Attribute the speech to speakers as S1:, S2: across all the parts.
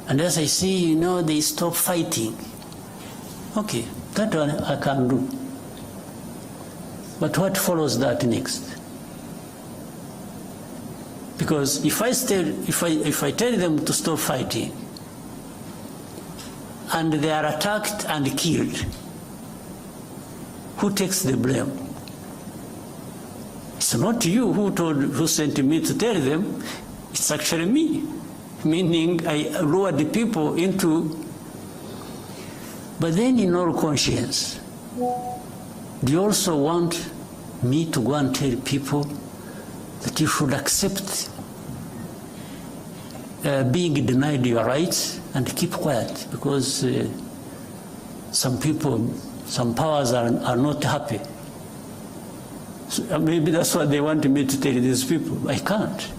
S1: And as I see, they stop fighting. Okay, that one I can do. But what follows that next? Because if I tell them to stop fighting, and they are attacked and killed, who takes the blame? It's not you who sent me to tell them, it's actually me. Meaning I lured the people into, but then in all conscience, do you also want me to go and tell people that you should accept being denied your rights and keep quiet because some people, some powers are not happy? So maybe that's what they want me to tell these people. I can't.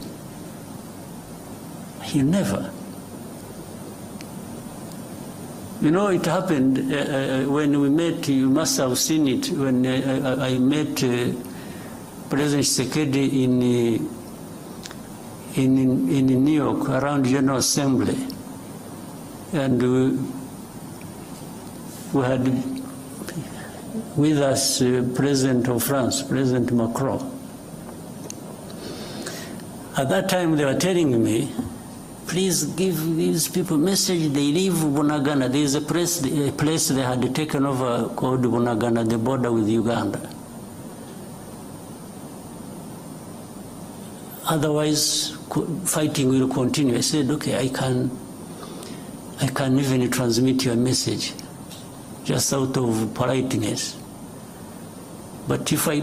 S1: You never. It happened when we met, you must have seen it, when I met President Tshisekedi in New York around General Assembly. And we had with us President of France, President Macron. At that time they were telling me, please give these people a message, they leave Bunagana. There is a place they had taken over called Bunagana, the border with Uganda. Otherwise, fighting will continue. I said, okay, I can even transmit your message, just out of politeness. But if I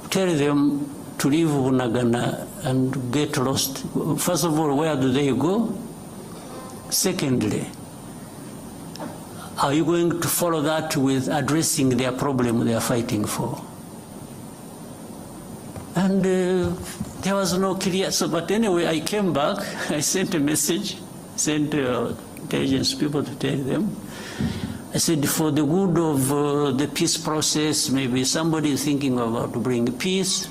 S1: tell them to leave Bunagana and get lost, first of all, where do they go? Secondly, are you going to follow that with addressing their problem they are fighting for? And there was no clear, but anyway, I came back, I sent a message, sent intelligence people to tell them. I said, for the good of the peace process, maybe somebody is thinking about to bring peace,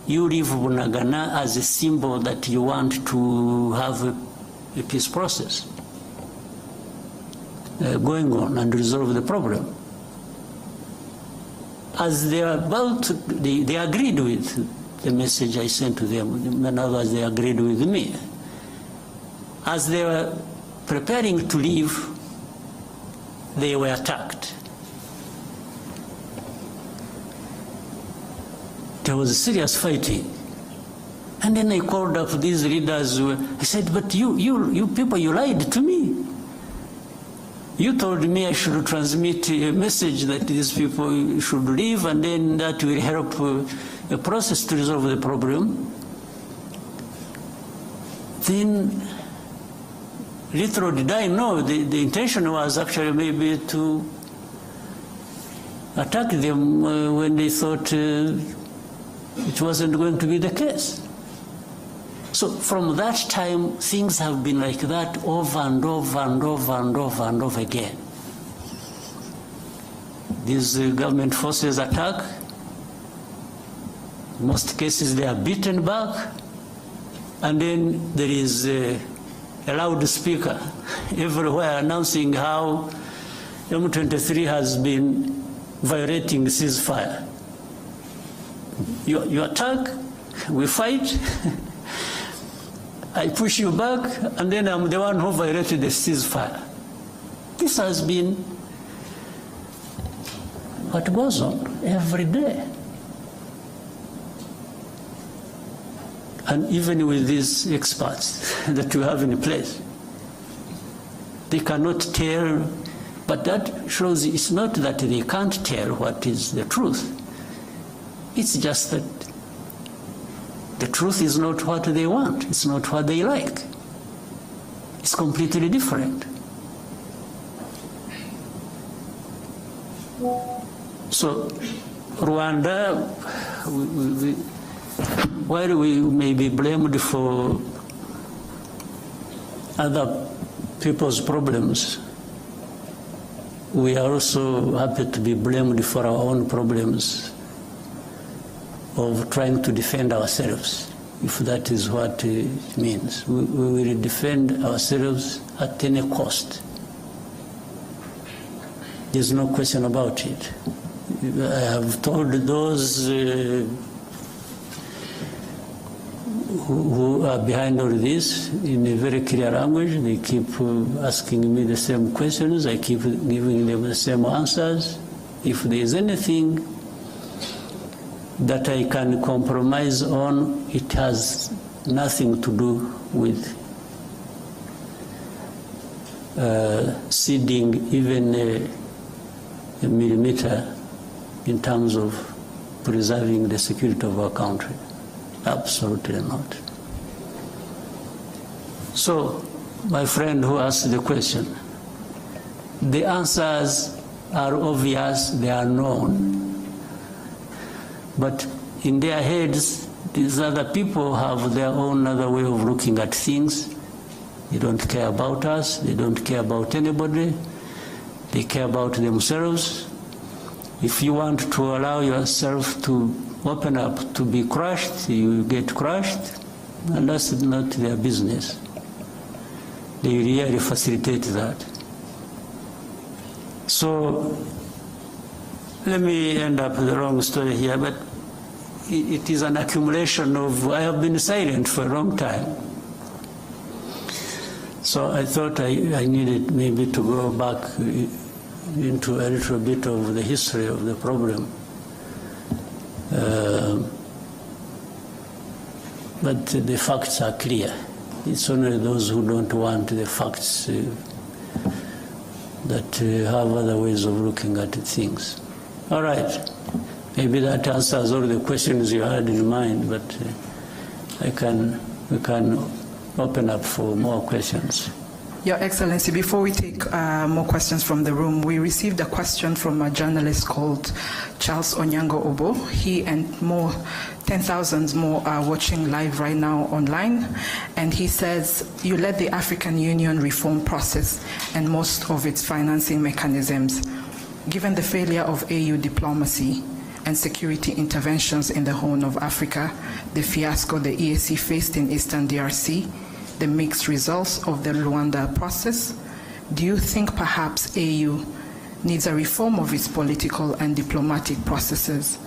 S1: you leave Bunagana as a symbol that you want to have a peace process going on and resolve the problem. As they are about to, they agreed with the message I sent to them. In other words, they agreed with me. As they were preparing to leave, they were attacked. There was serious fighting. And then I called up these leaders. I said, but you people, you lied to me. You told me I should transmit a message that these people should leave, and then that will help a process to resolve the problem. Then, little did I know, the intention was actually maybe to attack them when they thought it wasn't going to be the case. So from that time, things have been like that over and over and over and over and over again. These government forces attack. In most cases, they are beaten back. And then there is a loudspeaker everywhere announcing how M23 has been violating ceasefire. You attack, we fight, I push you back, and then I'm the one who violated the ceasefire. This has been what goes on every day. And even with these experts that we have in place, they cannot tell, but that shows it's not that they can't tell what is the truth. It's just that the truth is not what they want. It's not what they like. It's completely different. So Rwanda, while we may be blamed for other people's problems, we are also happy to be blamed for our own problems of trying to defend ourselves. if that is what it means. We will defend ourselves at any cost. There's no question about it. I have told those who are behind all this in a very clear language. They keep asking me the same questions. I keep giving them the same answers. If there is anything that I can compromise on, it has nothing to do with ceding even a millimeter in terms of preserving the security of our country. Absolutely not. So, my friend who asked the question, the answers are obvious, they are known. But in their heads, these other people have their own other way of looking at things. They don't care about us, they don't care about anybody, they care about themselves. If you want to allow yourself to open up to be crushed, you get crushed, and that's not their business. They really facilitate that. So, let me end up the wrong story here, but it is an accumulation of, I have been silent for a long time. So I thought I needed maybe to go back into a little bit of the history of the problem. But the facts are clear. It's only those who don't want the facts that have other ways of looking at things. All right. Maybe that answers all the questions you had in mind, but we can open up for more questions.
S2: Your Excellency, before we take more questions from the room, we received a question from a journalist called Charles Onyango Obo. He and 10,000 more are watching live right now online. And he says, you led the African Union reform process and most of its financing mechanisms. Given the failure of AU diplomacy and security interventions in the Horn of Africa, the fiasco the EAC faced in Eastern DRC, the mixed results of the Luanda process, do you think perhaps AU needs a reform of its political and diplomatic processes?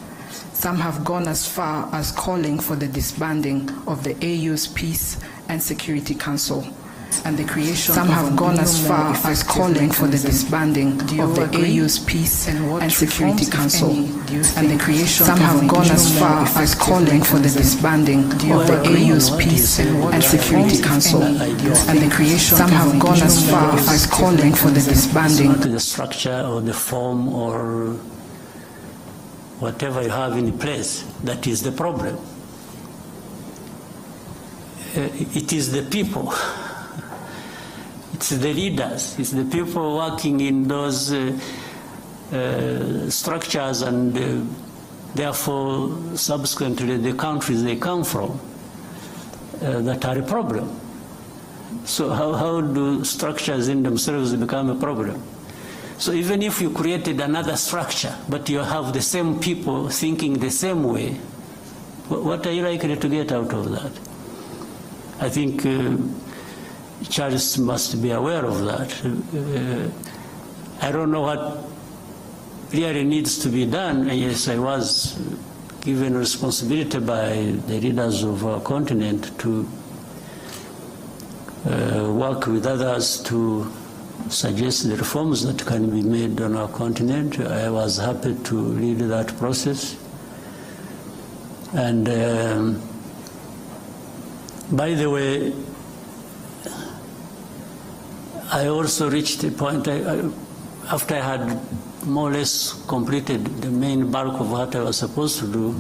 S2: Some have gone as far as calling for the disbanding of the AU's Peace and Security Council and the creation Some have gone as far as calling for the disbanding of the AU's Peace and Security Council and the creation Some have gone as far as calling for the disbanding of the AU's Peace and Security Council and the creation Some have gone as far as calling for the disbanding.
S1: The structure or the form or whatever you have in place, that is the problem. It is the people. It's the leaders, it's the people working in those structures and therefore subsequently the countries they come from that are a problem. So how do structures in themselves become a problem? So even if you created another structure, but you have the same people thinking the same way, what are you likely to get out of that? I think Charles must be aware of that. I don't know what really needs to be done. Yes, I was given responsibility by the leaders of our continent to work with others to suggest the reforms that can be made on our continent. I was happy to lead that process. And by the way, I also reached a point, after I had more or less completed the main bulk of what I was supposed to do,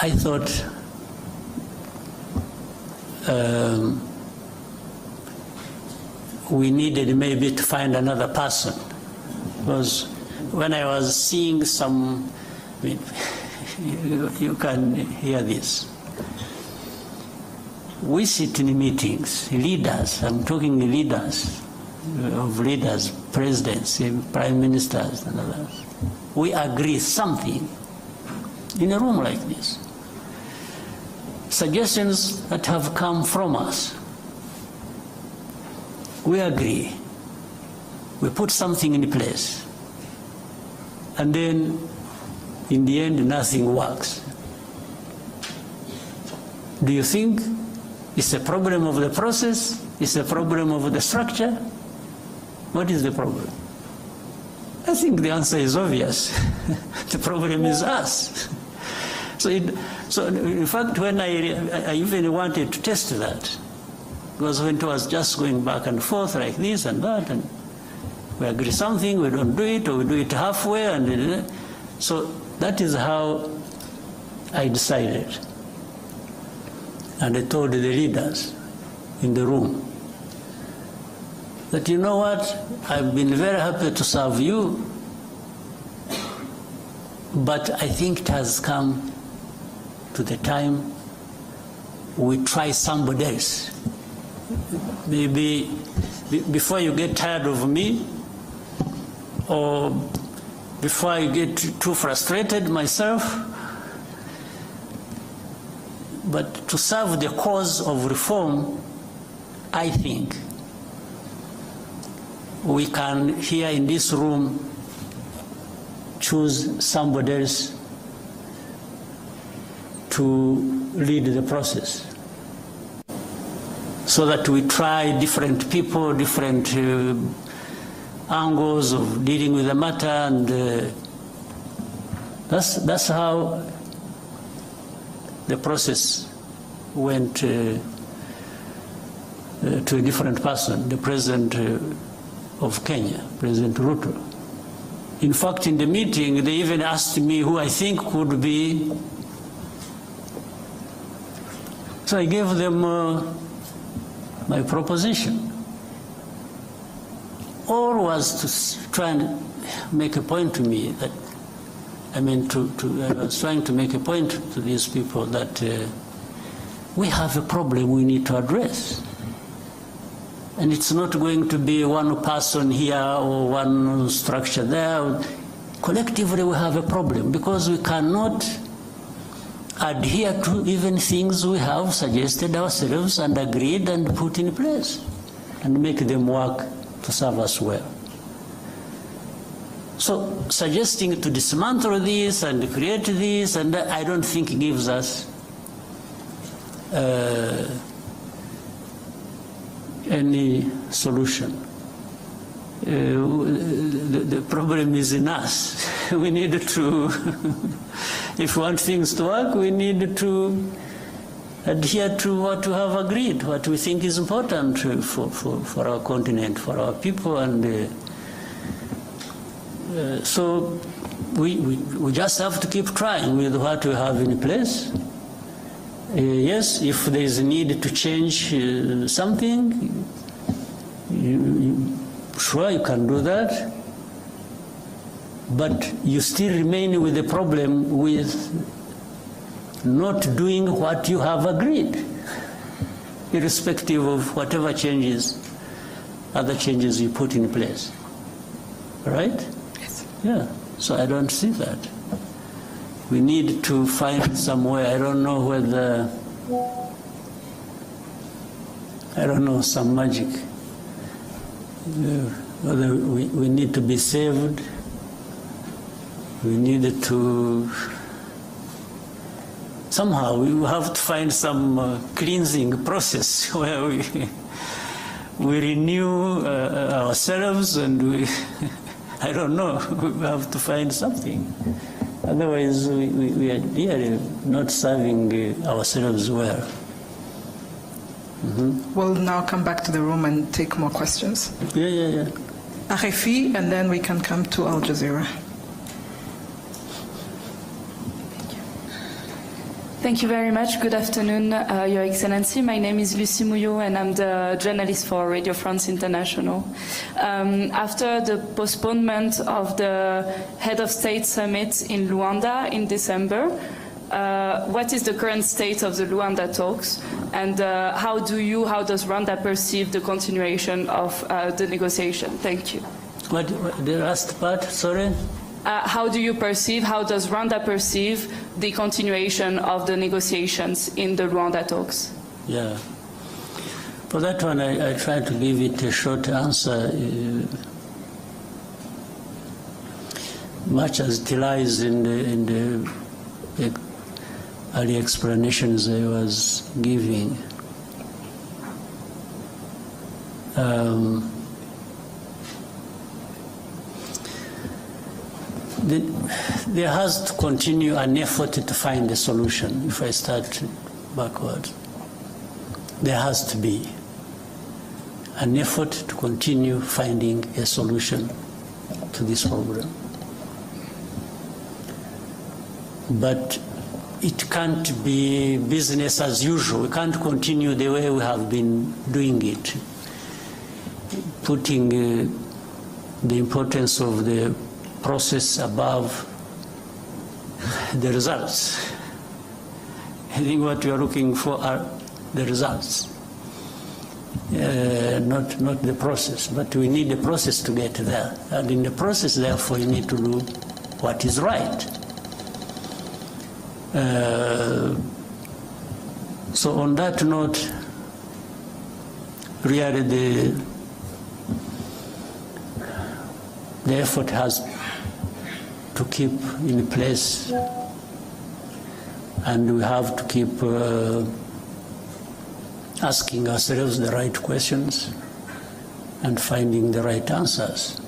S1: I thought we needed maybe to find another person. Because when I was seeing some, I mean, you can hear this. We sit in meetings, leaders, I'm talking leaders, presidents, prime ministers and others. We agree something in a room like this. suggestions that have come from us. We agree. We put something in place. And then, in the end, nothing works. Do you think it's a problem of the process? It's a problem of the structure? What is the problem? I think the answer is obvious. The problem is us. So in fact, when I even wanted to test that, because when it was just going back and forth like this and that, and we agree something, we don't do it, or we do it halfway, and so that is how I decided. And I told the leaders in the room that, you know what, I've been very happy to serve you, but I think it has come to the time we try somebody else. Maybe before you get tired of me, or before I get too frustrated myself, but to serve the cause of reform, I think we can, here in this room, choose somebody else to lead the process, so that we try different people, different angles of dealing with the matter, and that's how the process went to a different person, the President of Kenya, President Ruto. In fact, in the meeting, they even asked me who I think could be. So I gave them my proposition. All was to try and make a point to me that, I was trying to make a point to these people that we have a problem we need to address. And it's not going to be one person here or one structure there. Collectively we have a problem because we cannot adhere to even things we have suggested ourselves and agreed and put in place and make them work to serve us well. So suggesting to dismantle this and create this, and I don't think gives us any solution. The problem is in us. We need to, if we want things to work, we need to adhere to what we have agreed, what we think is important for our continent, for our people, and so we just have to keep trying with what we have in place. Yes, if there is a need to change something, sure, you can do that, but you still remain with the problem with not doing what you have agreed, irrespective of whatever changes, other changes you put in place. Right? Yes. Yeah, so I don't see that. We need to find some way. I don't know whether, some magic. Whether we need to be saved, we need to, somehow we have to find some cleansing process where we renew ourselves, and we, I don't know, we have to find something. Otherwise, we are really not serving ourselves well. Mm-hmm.
S2: We'll now come back to the room and take more questions.
S1: Yeah.
S2: RFI, and then we can come to Al Jazeera.
S3: Thank you very much. Good afternoon, Your Excellency. My name is Lucie Mouillot, and I'm the journalist for Radio France International. After the postponement of the Head of State Summit in Luanda in December, what is the current state of the Luanda talks, and how does Rwanda perceive the continuation of the negotiation? Thank you.
S1: What the last part, sorry?
S3: How does Rwanda perceive the continuation of the negotiations in the Rwanda talks?
S1: Yeah. For that one, I try to give it a short answer. Much as it lies in the early explanations I was giving. There has to continue an effort to find a solution. If I start backwards, there has to be an effort to continue finding a solution to this problem. But it can't be business as usual. We can't continue the way we have been doing it, putting the importance of the process above the results. I think what we are looking for are the results, not the process. But we need the process to get there. And in the process, therefore, you need to do what is right. So on that note, really the effort has to keep in place, and we have to keep asking ourselves the right questions and finding the right answers.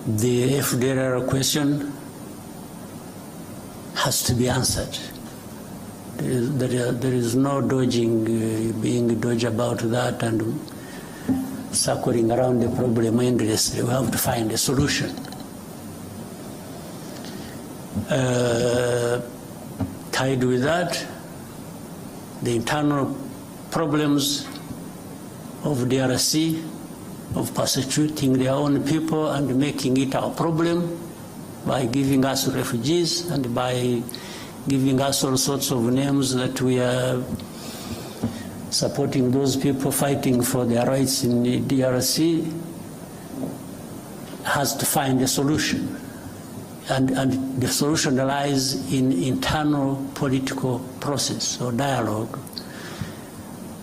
S1: The FDLR question has to be answered. There is no dodging, being dodged about that and circling around the problem endlessly. We have to find a solution. Tied with that, the internal problems of DRC, of persecuting their own people and making it our problem by giving us refugees and by giving us all sorts of names that we are supporting those people fighting for their rights in the DRC, has to find a solution. And the solution lies in internal political process or dialogue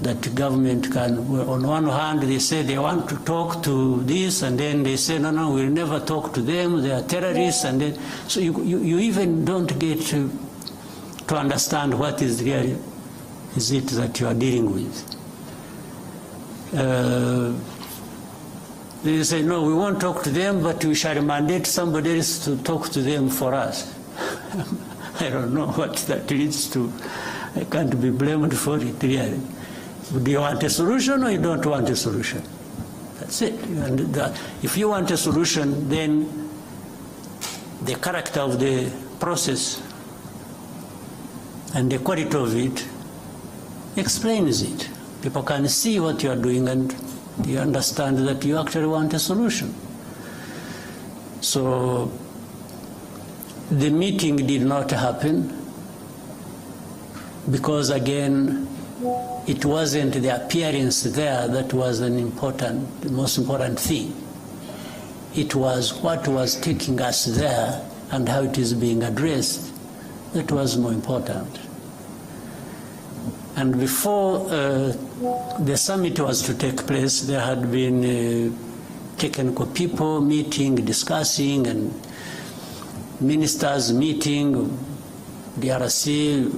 S1: that the government can, on one hand they say they want to talk to this, and then they say no, we'll never talk to them, they are terrorists, and then so you even don't get to understand what is really is it that you are dealing with. They say, no, we won't talk to them, but we shall mandate somebody else to talk to them for us. I don't know what that leads to. I can't be blamed for it, really. Do you want a solution or you don't want a solution? That's it. And if you want a solution, then the character of the process and the quality of it explains it. People can see what you are doing and you understand that you actually want a solution. So the meeting did not happen because, again, it wasn't the appearance there that was the most important thing. It was what was taking us there and how it is being addressed that was more important. And before the summit was to take place, there had been technical people meeting, discussing, and ministers meeting, DRC,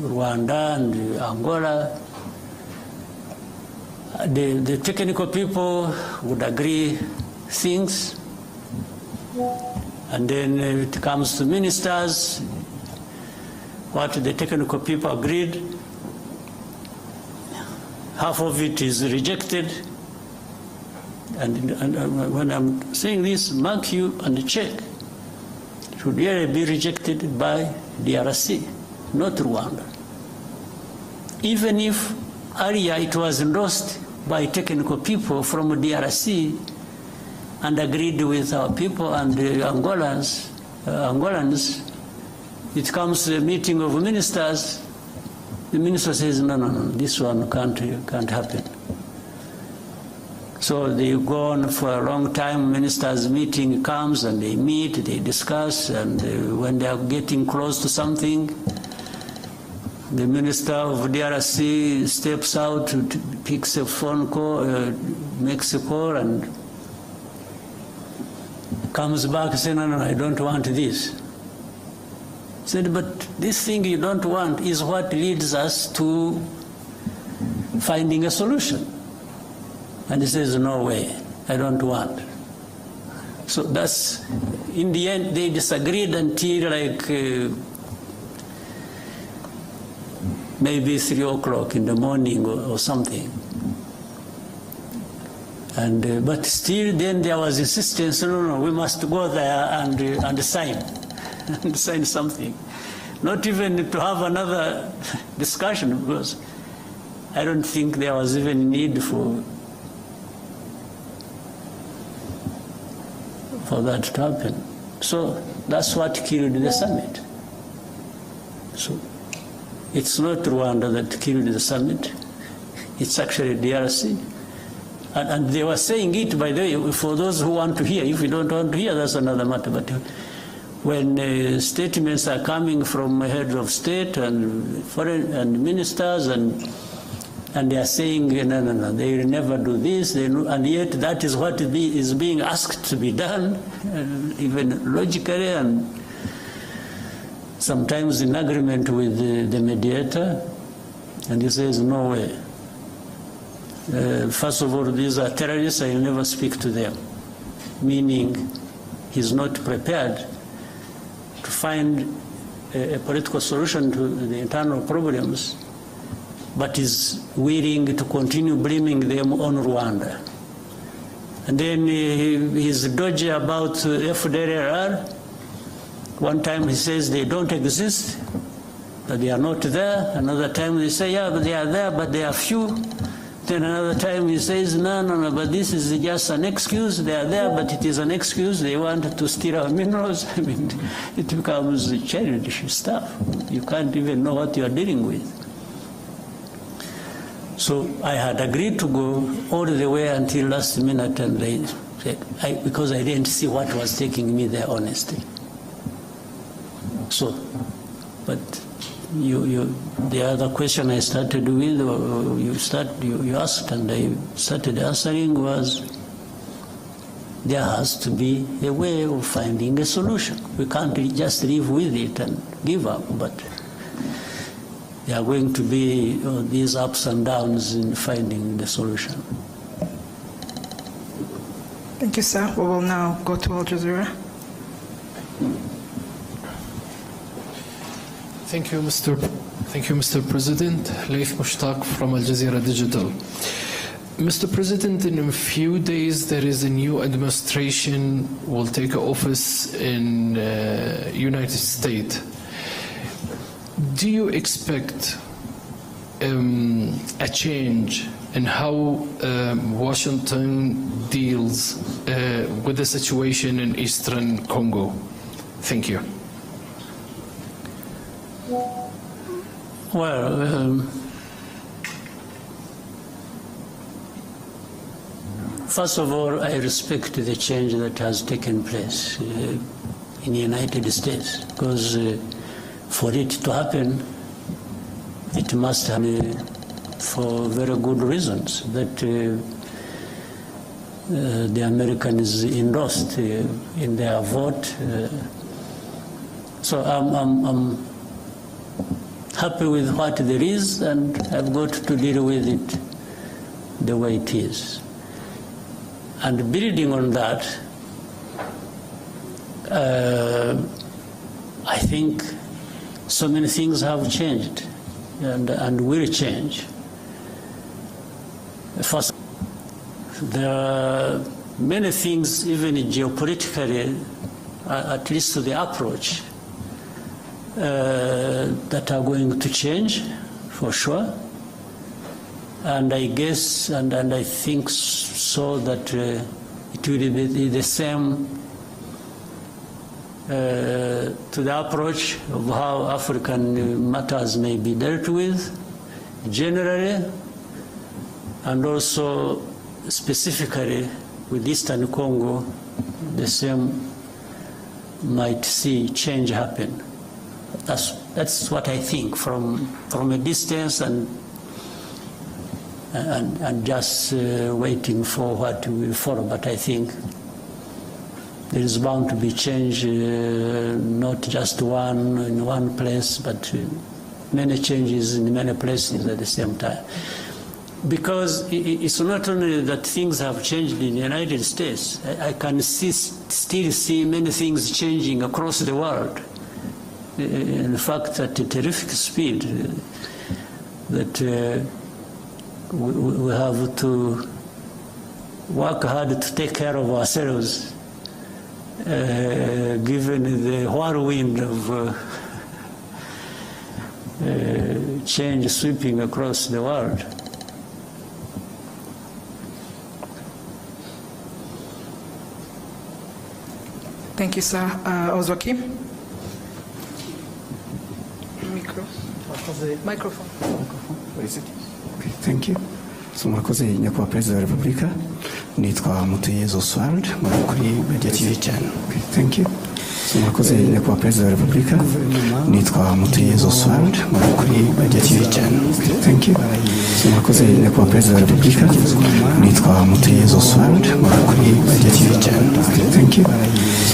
S1: Rwanda, and Angola. The technical people would agree things, and then it comes to ministers, what the technical people agreed, half of it is rejected. And when I'm saying this, mark you and check. It should really be rejected by DRC, not Rwanda. Even if earlier it was endorsed by technical people from DRC and agreed with our people and the Angolans, it comes to a meeting of ministers, the minister says, no, this one can't happen. So they go on for a long time. Ministers' meeting comes and they meet, they discuss, and when they are getting close to something, the minister of DRC steps out, picks a phone call, makes a call, and comes back and says, no, I don't want this. He said, but this thing you don't want is what leads us to finding a solution. And he says, no way, I don't want. So that's, in the end, they disagreed until like maybe 3 o'clock in the morning or something. And, but still then there was insistence, no, we must go there and sign, and sign something. Not even to have another discussion, because I don't think there was even need for that to happen. So that's what killed the summit. So it's not Rwanda that killed the summit, it's actually DRC. And they were saying it, by the way, for those who want to hear. If you don't want to hear, that's another matter. But when statements are coming from heads of state and foreign and ministers, and they are saying, no, they will never do this, and yet that is what is being asked to be done, even logically, and sometimes in agreement with the mediator, and he says, no way. First of all, these are terrorists, I will never speak to them, meaning he's not prepared to find a political solution to the internal problems, but is willing to continue blaming them on Rwanda. And then he's dodgy about FDLR. One time he says they don't exist, that they are not there. Another time they say, yeah, but they are there, but they are few. Then another time he says, no, but this is just an excuse. They are there, but it is an excuse. They want to steal our minerals. I mean, it becomes childish stuff. You can't even know what you are dealing with. So I had agreed to go all the way until last minute, and they said, because I didn't see what was taking me there, honestly. So, but the other question I started with, or you asked, and I started answering, was there has to be a way of finding a solution. We can't just live with it and give up, but there are going to be these ups and downs in finding the solution.
S2: Thank you, sir. We will now go to Al Jazeera.
S4: Thank you, Mr. President. Laith Mushtaq from Al Jazeera Digital. Mr. President, in a few days there is a new administration will take office in United States. Do you expect a change in how Washington deals with the situation in Eastern Congo? Thank you.
S1: Well, first of all, I respect the change that has taken place in the United States, because for it to happen, it must happen for very good reasons that the Americans endorsed in their vote. So I'm happy with what there is, and I've got to deal with it the way it is. And building on that, I think so many things have changed and will change. First, there are many things, even geopolitically, at least to the approach, that are going to change, for sure. And I guess, and I think so, that it will be the same to the approach of how African matters may be dealt with generally, and also specifically with Eastern Congo, the same might see change happen. That's what I think from a distance and just waiting for what will follow. But I think there is bound to be change, not just one in one place, but many changes in many places at the same time. Because it's not only that things have changed in the United States. I can still see many things changing across the world. In fact, at a terrific speed, that we have to work hard to take care of ourselves, given the whirlwind of change sweeping across the world.
S2: Thank you, sir. Ozwakim? Microphone.
S5: Thank you. Murakoze nyakubahwa Perezida wa Repubulika, nitwa Mutuyezu Oswald kuri Radio TV Channel. Thank you. Murakoze nyakubahwa Perezida wa Repubulika, nitwa Mutuyezu Oswald kuri Radio TV Channel. Thank you. Murakoze nyakubahwa Perezida wa Repubulika, nitwa Mutuyezu Oswald kuri Radio TV Channel. Thank you.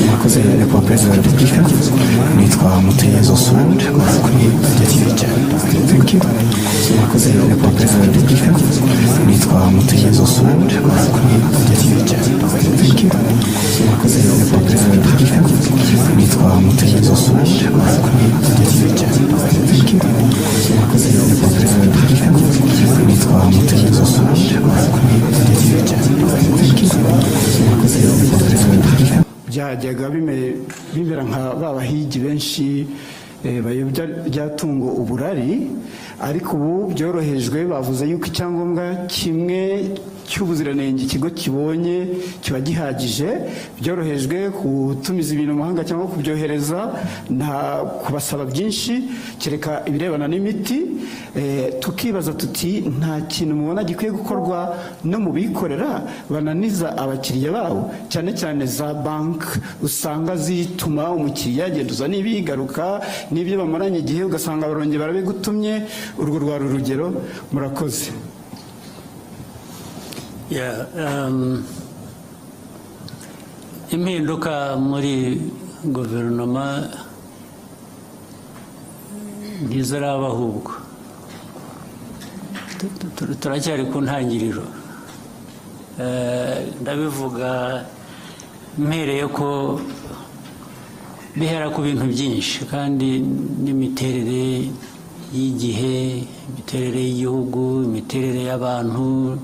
S5: Murakoze nyakubahwa Perezida wa Repubulika, nitwa Mutuyezu Oswald kuri Radio TV Channel. Thank you. Murakoze nyakubahwa Perezida wa Repubulika, nitwa Mutuyezu Oswald kuri Radio TV Channel. Thank you. Murakoze nyakubahwa Perezida wa Repubulika, nitwa Mutuyezu Oswald kuri Radio TV Channel. Thank you. Murakoze nyakubahwa Perezida wa Repubulika, nitwa Mutuyezu Oswald kuri Radio TV Channel. Thank you. Murakoze nyakubahwa Perezida wa Repubulika. Byajyaga bimera nka babahigi benshi bayobya ryatungo uburari, ariko ubu byorohejwe. Bavuze yuko icyangombwa kimwe cy'ubuziranenge ikigo kibonye kiba gihagije. Byorohejwe gutumiza ibintu mu mahanga cyangwa kubyohereza, nta kubasaba byinshi kereka ibirebana n'imiti. Tukibaza tuti nta kintu mubona gikwiye gukorwa no mu bikorera bananiza abakiriya babo, cyane cyane za bank usanga zituma umukiriya agenduza n'ibigaruka n'ibyo bamaranye igihe ugasanga barongeye barabigutumye. Urwo rwari urugero. Murakoze.
S1: Impinduka muri guverinoma ntiziraba, ahubwo turacyari ku ntangiriro. Ndabivuga mpereye ko bihera ku bintu byinshi, kandi n'imiterere y'igihe, imiterere y'igihugu, imiterere y'abantu,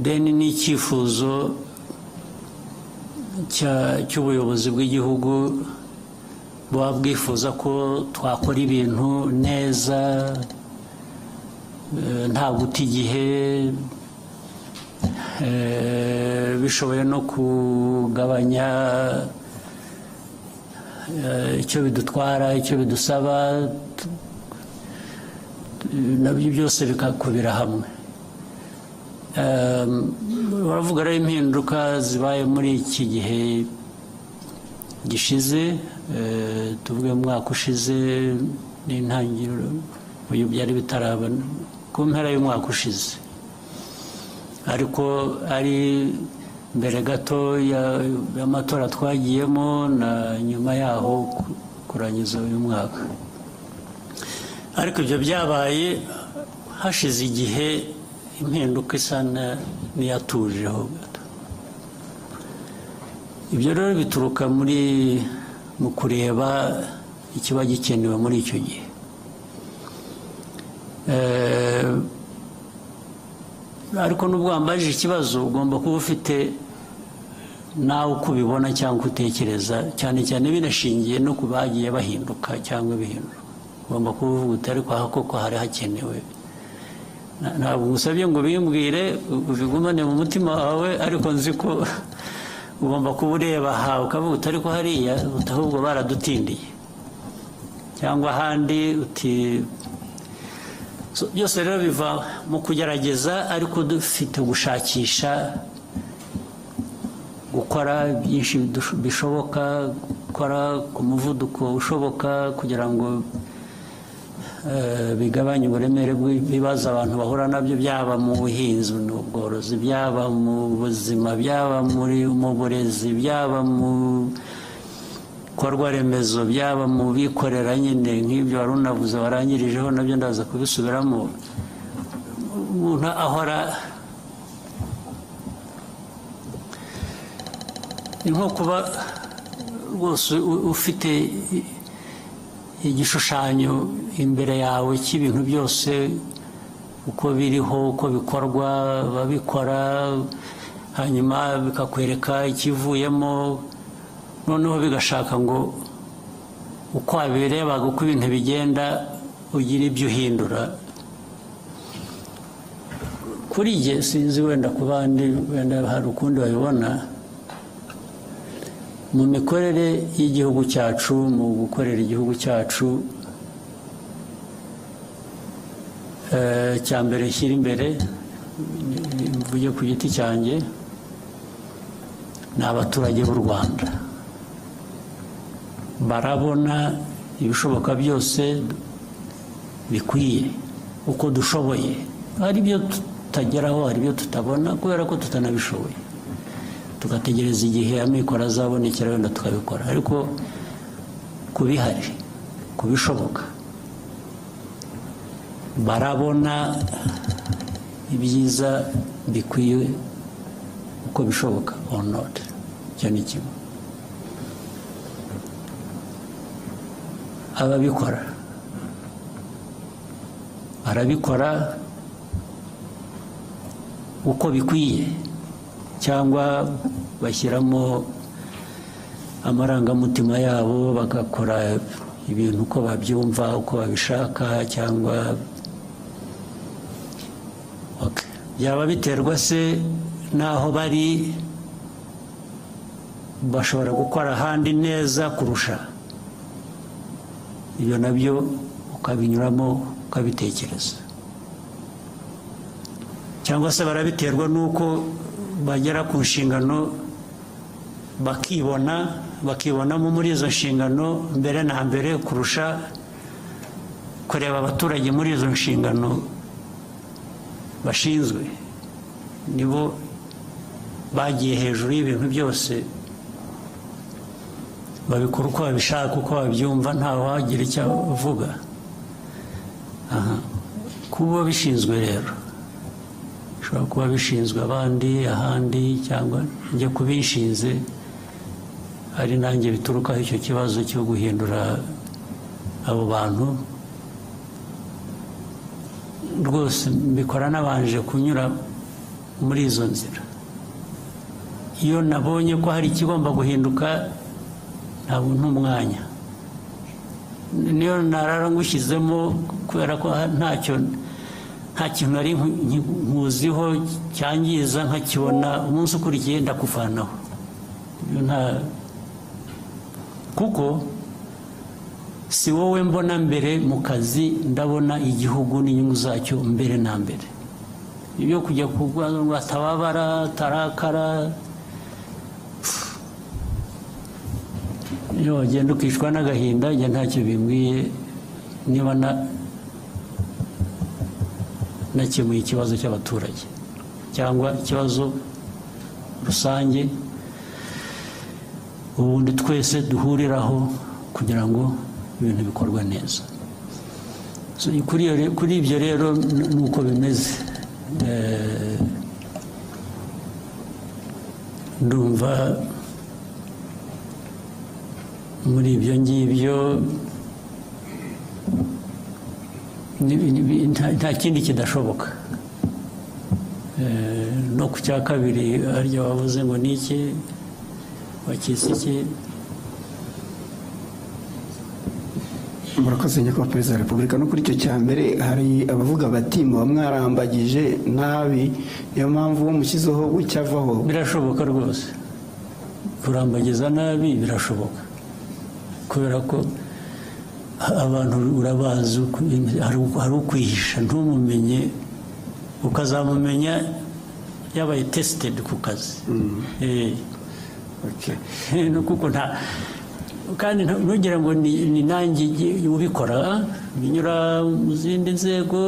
S1: deni n'icyifuzo cy'ubuyobozi bw'igihugu buba bwifuza ko twakora ibintu neza, nta guta igihe, bishoboye no kugabanya icyo bidutwara, icyo bidusaba, nabyo byose bikakubira hamwe. Baravuga rero impinduka zibaye muri iki gihe gishize, tuvuge mu mwaka ushize n'intangiriro, uyu byari bitaraba ku mpera y'umwaka ushize, ariko ari mbere gato y'amatora twagiyemo na nyuma yaho kurangiza uyu mwaka. Ariko ibyo byabaye hashize igihe, impinduka isa n'iyatujeho gato. Ibyo rero bituruka mu kureba ikiba gikenewe muri icyo gihe. Ariko nubwo wambajije ikibazo, ugomba kuba ufite nawe uko ubibona cyangwa utekereza, cyane cyane binashingiye no ku bagiye bahinduka cyangwa bihindura. Ugomba kuba uvuga uti ariko aha koko hari hakenewe. Ntabwo ngusabye ngo bimbwire ubigumane mu mutima wawe, ariko nzi ko ugomba kuba ureba aha ukavuga uti ariko hariya ahubwo baradutindiye, cyangwa ahandi uti byose rero biva mu kugerageza ariko dufite gushakisha gukora byinshi bishoboka, gukora ku muvuduko ushoboka kugira ngo bigabanye uburemere bw'ibibazo abantu bahura nabyo, byaba mu buhinzi n'ubworozi, byaba mu buzima, byaba mu burezi, byaba mu bikorwa remezo, byaba mu bikorera nyine nk'ibyo wari unavuze warangirijeho nabyo ndaza kubisubiramo. Umuntu ahora ni nko kuba rwose ufite igishushanyo imbere yawe cy'ibintu byose uko biriho, uko bikorwa, babikora, hanyuma bikakwereka ikivuyemo, noneho bigashaka ngo uko wabirebaga uko ibintu bigenda ugira ibyo uhindura. Kuri jye sinzi wenda ku bandi wenda hari ukundi babibona, mu mikorere y'igihugu cyacu, mu gukorera igihugu cyacu, cya mbere shyira imbere, mvuge ku giti cyanjye, ni abaturage b'u Rwanda. Barabona ibishoboka byose bikwiye uko dushoboye. Hari ibyo tutageraho, hari ibyo tutabona kubera ko tutanabishoboye, tugategereza igihe amikoro azabonekera wenda tukabikora, ariko kubihari, kubishoboka, barabona ibyiza bikwiye uko bishoboka or not. Icyo ni kimwe. Ababikora barabikora uko bikwiye cyangwa bashyiramo amarangamutima yabo bagakora ibintu uko babyumva, uko babishaka, cyangwa byaba biterwa se n'aho bari, bashobora gukora ahandi neza kurusha ibyo, nabyo ukabinyuramo ukabitekereza. Cyangwa se barabiterwa n'uko bagera ku nshingano bakibonamo muri izo nshingano mbere na mbere kurusha kureba abaturage muri izo nshingano bashinzwe. Nibo bagiye hejuru y'ibintu byose, babikora uko babishaka, uko babyumva, ntawe wagira icyo avuga. Kuba bishinzwe rero, bishobora kuba bishinzwe abandi ahandi, cyangwa njye kubishinze ari nanjye biturukaho icyo kibazo cyo guhindura abo bantu. Rwose mbikora nabanje kunyura muri izo nzira. Iyo nabonye ko hari ikigomba guhinduka, ntabwo ntumwanya, niyo narara ngushyizemo kubera ko nta kintu nari nkuziho cyangiza, nkakibona umunsi ukurikiye ndakuvanaho. Kuko si wowe mbona mbere mu kazi, ndabona igihugu n'inyungu zacyo mbere na mbere. Ibyo kujya kurwanya ngo atababara, tarakara, iyo wagenda ukishwa n'agahinda, njye ntacyo bimbwiye niba nakemuye ikibazo cy'abaturage cyangwa ikibazo rusange ubundi twese duhuriraho kugira ngo ibintu bikorwe neza. Kuri ibyo rero nuko bimeze. Ndumva muri ibyo ngibyo nta kindi kidashoboka. No ku cya kabiri harya wavuze ngo ni iki, wakise iki?
S5: Murakoze nyakubahwa Perezida wa Repubulika. No kuri icyo cya mbere hari abavuga bati muba mwarambagije nabi, niyo mpamvu mushyizeho gucyavaho.
S1: Birashoboka rwose kurambagiza nabi, birashoboka, kubera ko abantu urabazi hari ukwihisha ntumumenye ukazamumenya yabaye tested ku kazi. Kuko nta kandi ntugire ngo ni nanjye ubikora binyura mu zindi nzego,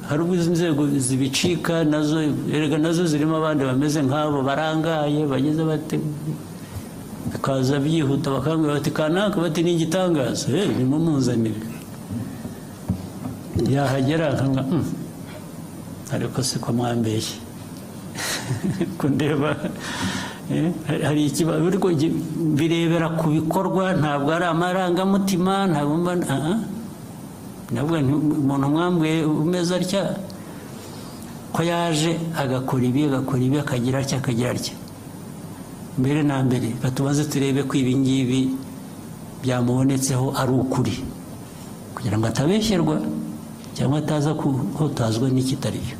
S1: hari ubwo izi nzego zibicika nazo erega nazo zirimo abandi bameze nk'abo barangaye bageze bate bikaza byihuta bakambwira bati kanaka bati ni igitangaza nimumuzanire yahagera akanga ariko se ko mwambeshye kundeba hari ikibazo ariko birebera ku bikorwa ntabwo ari amarangamutima ntabwo nabwo umuntu mwambwiye umeze atya ko yaje agakora ibi akagira atya mbere na mbere batubaze turebe ko ibi ngibi byamubonetseho ari ukuri kugira ngo atabeshyerwa cyangwa ataza kuhotazwa n'ikitari byo.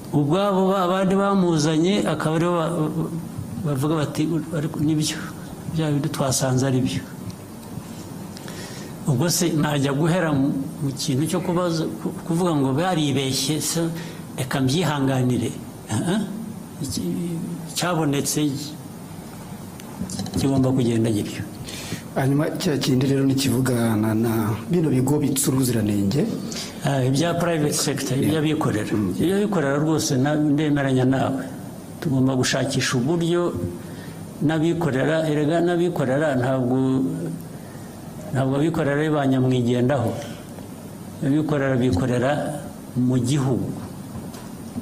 S1: Ubwabo abandi bamuzanye akaba aribo bavuga bati nibyo bya bindi twasanze ari byo. Ubwo se najya guhera mu kintu cyo kuvuga ngo baribeshye se reka mbyihanganire cyabonetse kigomba kugenda gityo.
S5: Hanyuma cya kindi rero nikivugana na bino bigo bitsuruziranenge
S1: ibya private sector ibyabikorera rwose ndemeranya nawe tugomba gushakisha uburyo n'abikorera erega n'abikorera ntabwo abikorera banyamwigendaho abikorera bikorera mu gihugu.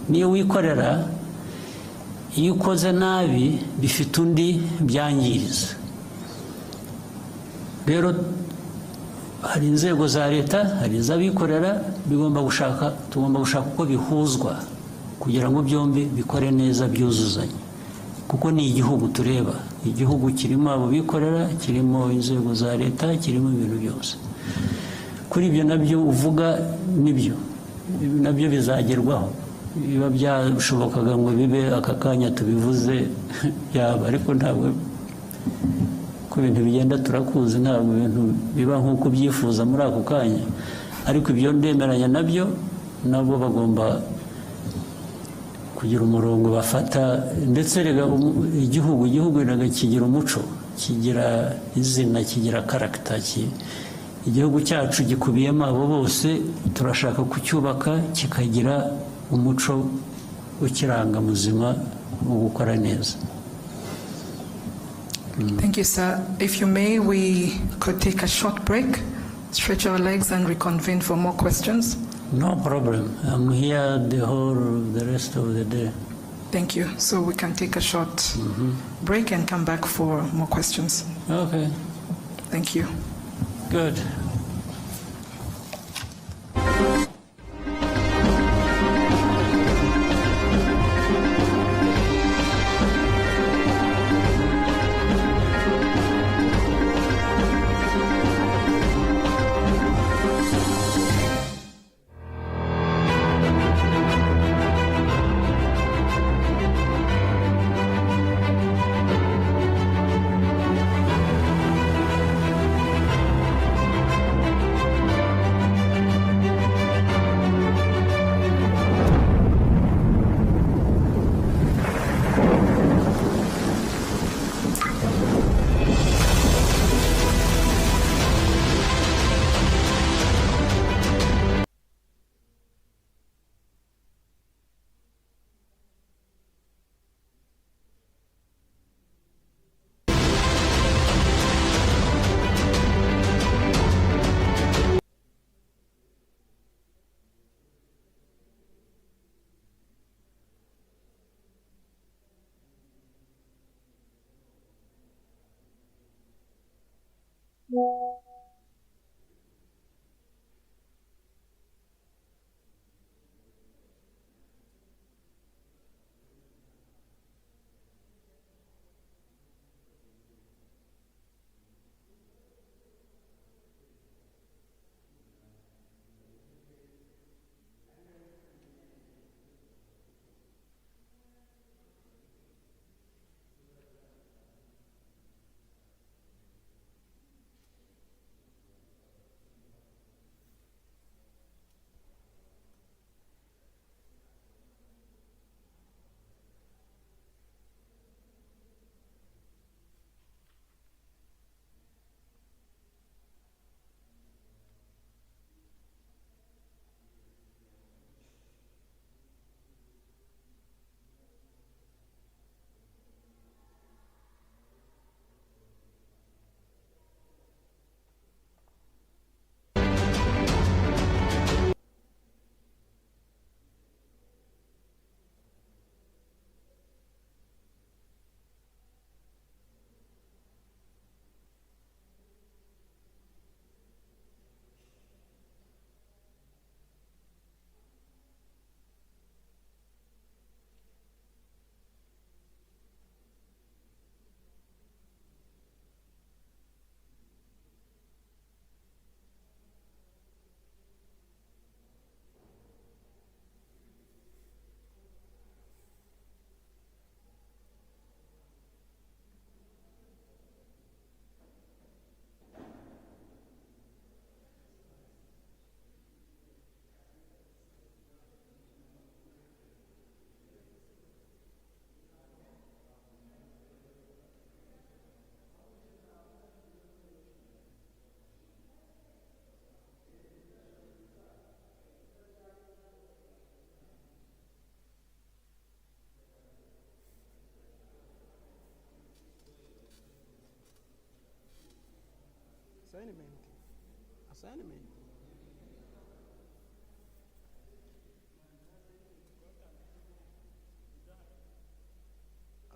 S1: Niyo wikorera iyo ukoze nabi bifite undi byangiriza. Rero hari inzego za leta hari iz'abikorera tugomba gushaka uko bihuzwa kugira ngo byombi bikore neza byuzuzanye kuko ni igihugu tureba, igihugu kirimo abo bikorera kirimo inzego za leta kirimo ibintu byose. Kuri ibyo nabyo uvuga nabyo bizagerwaho biba byashobokaga ngo bibe aka kanya tubivuze yaba ariko ntabwo ibintu bigenda turakuzi ntabwo ibintu biba nk'uko byifuza muri ako kanya ariko ibyo ndemeranya nabo bagomba kugira umurongo bafata ndetse rega igihugu kigira umuco kigira izina kigira karagita igihugu cyacu gikubiyemo abo bose turashaka kucyubaka kikagira umuco ukiranga muzima wo gukora neza.
S2: Thank you, sir. If you may, we could take a short break, stretch our legs and reconvene for more questions.
S1: No problem. I'm here the rest of the day.
S2: Thank you. So we can take a short break and come back for more questions.
S1: Okay.
S2: Thank you.
S1: Good.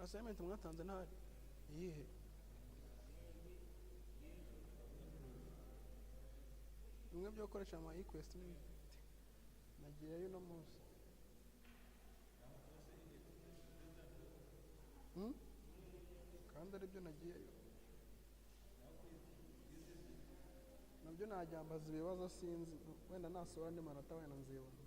S6: assignment mwatanze ntari iyihe bimwe byo gukoresha ama request n'ibifite nagiyeyo no munsi kandi aribyo nagiyeyo nabyo najyambaza ibibazo sinzi wenda nasohora andi manota wenda nzibona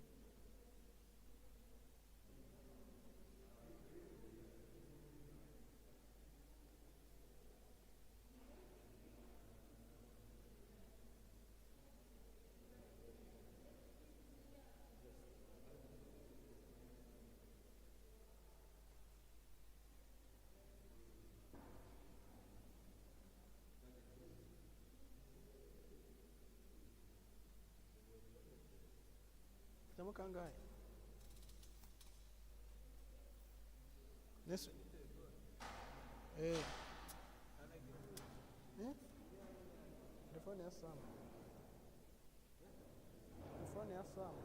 S6: Estamos kangahe? Nesu. Telefone ya Sam. Telefone ya Sam.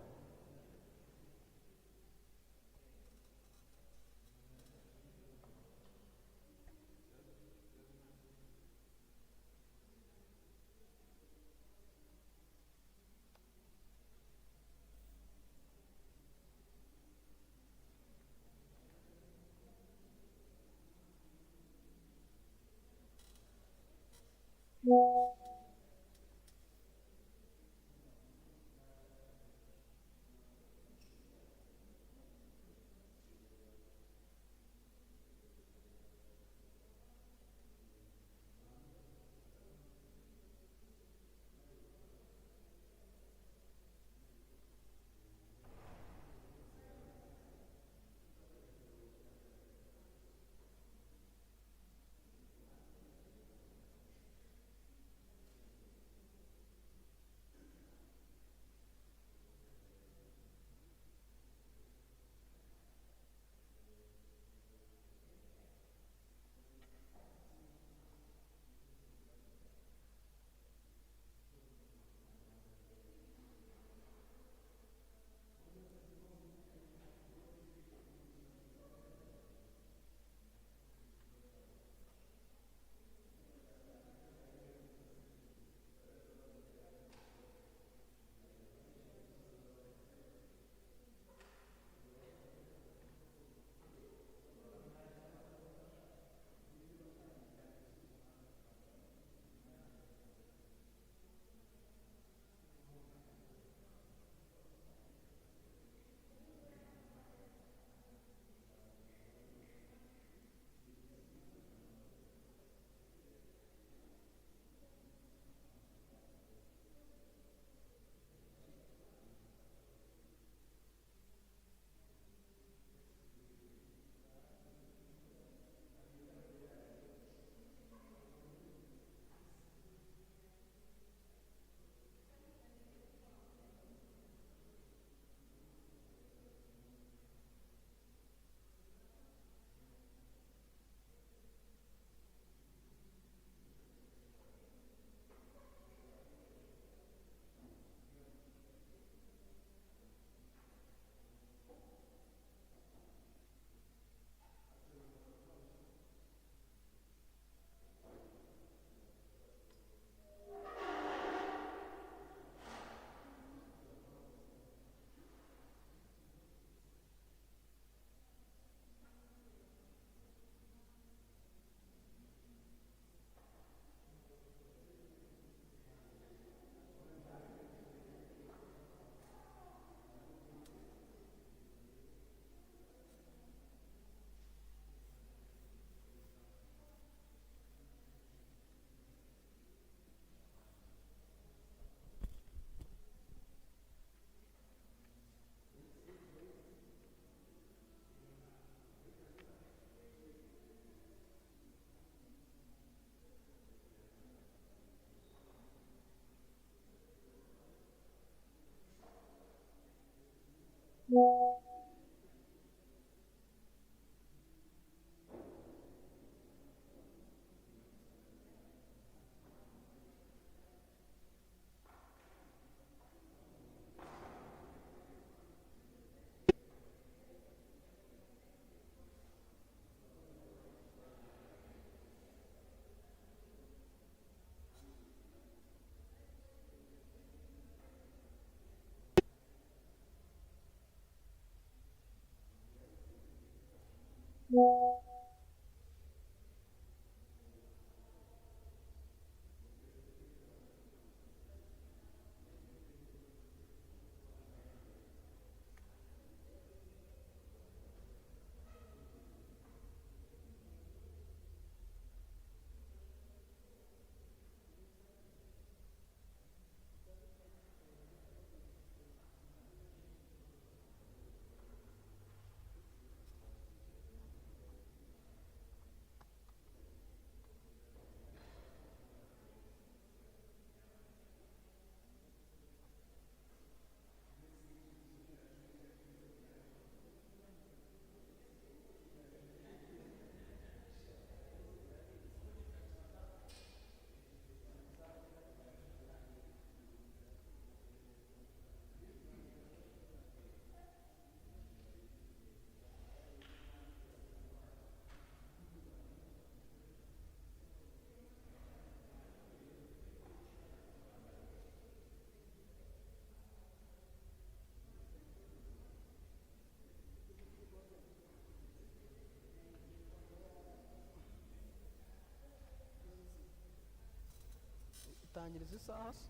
S6: batangiriza isaha se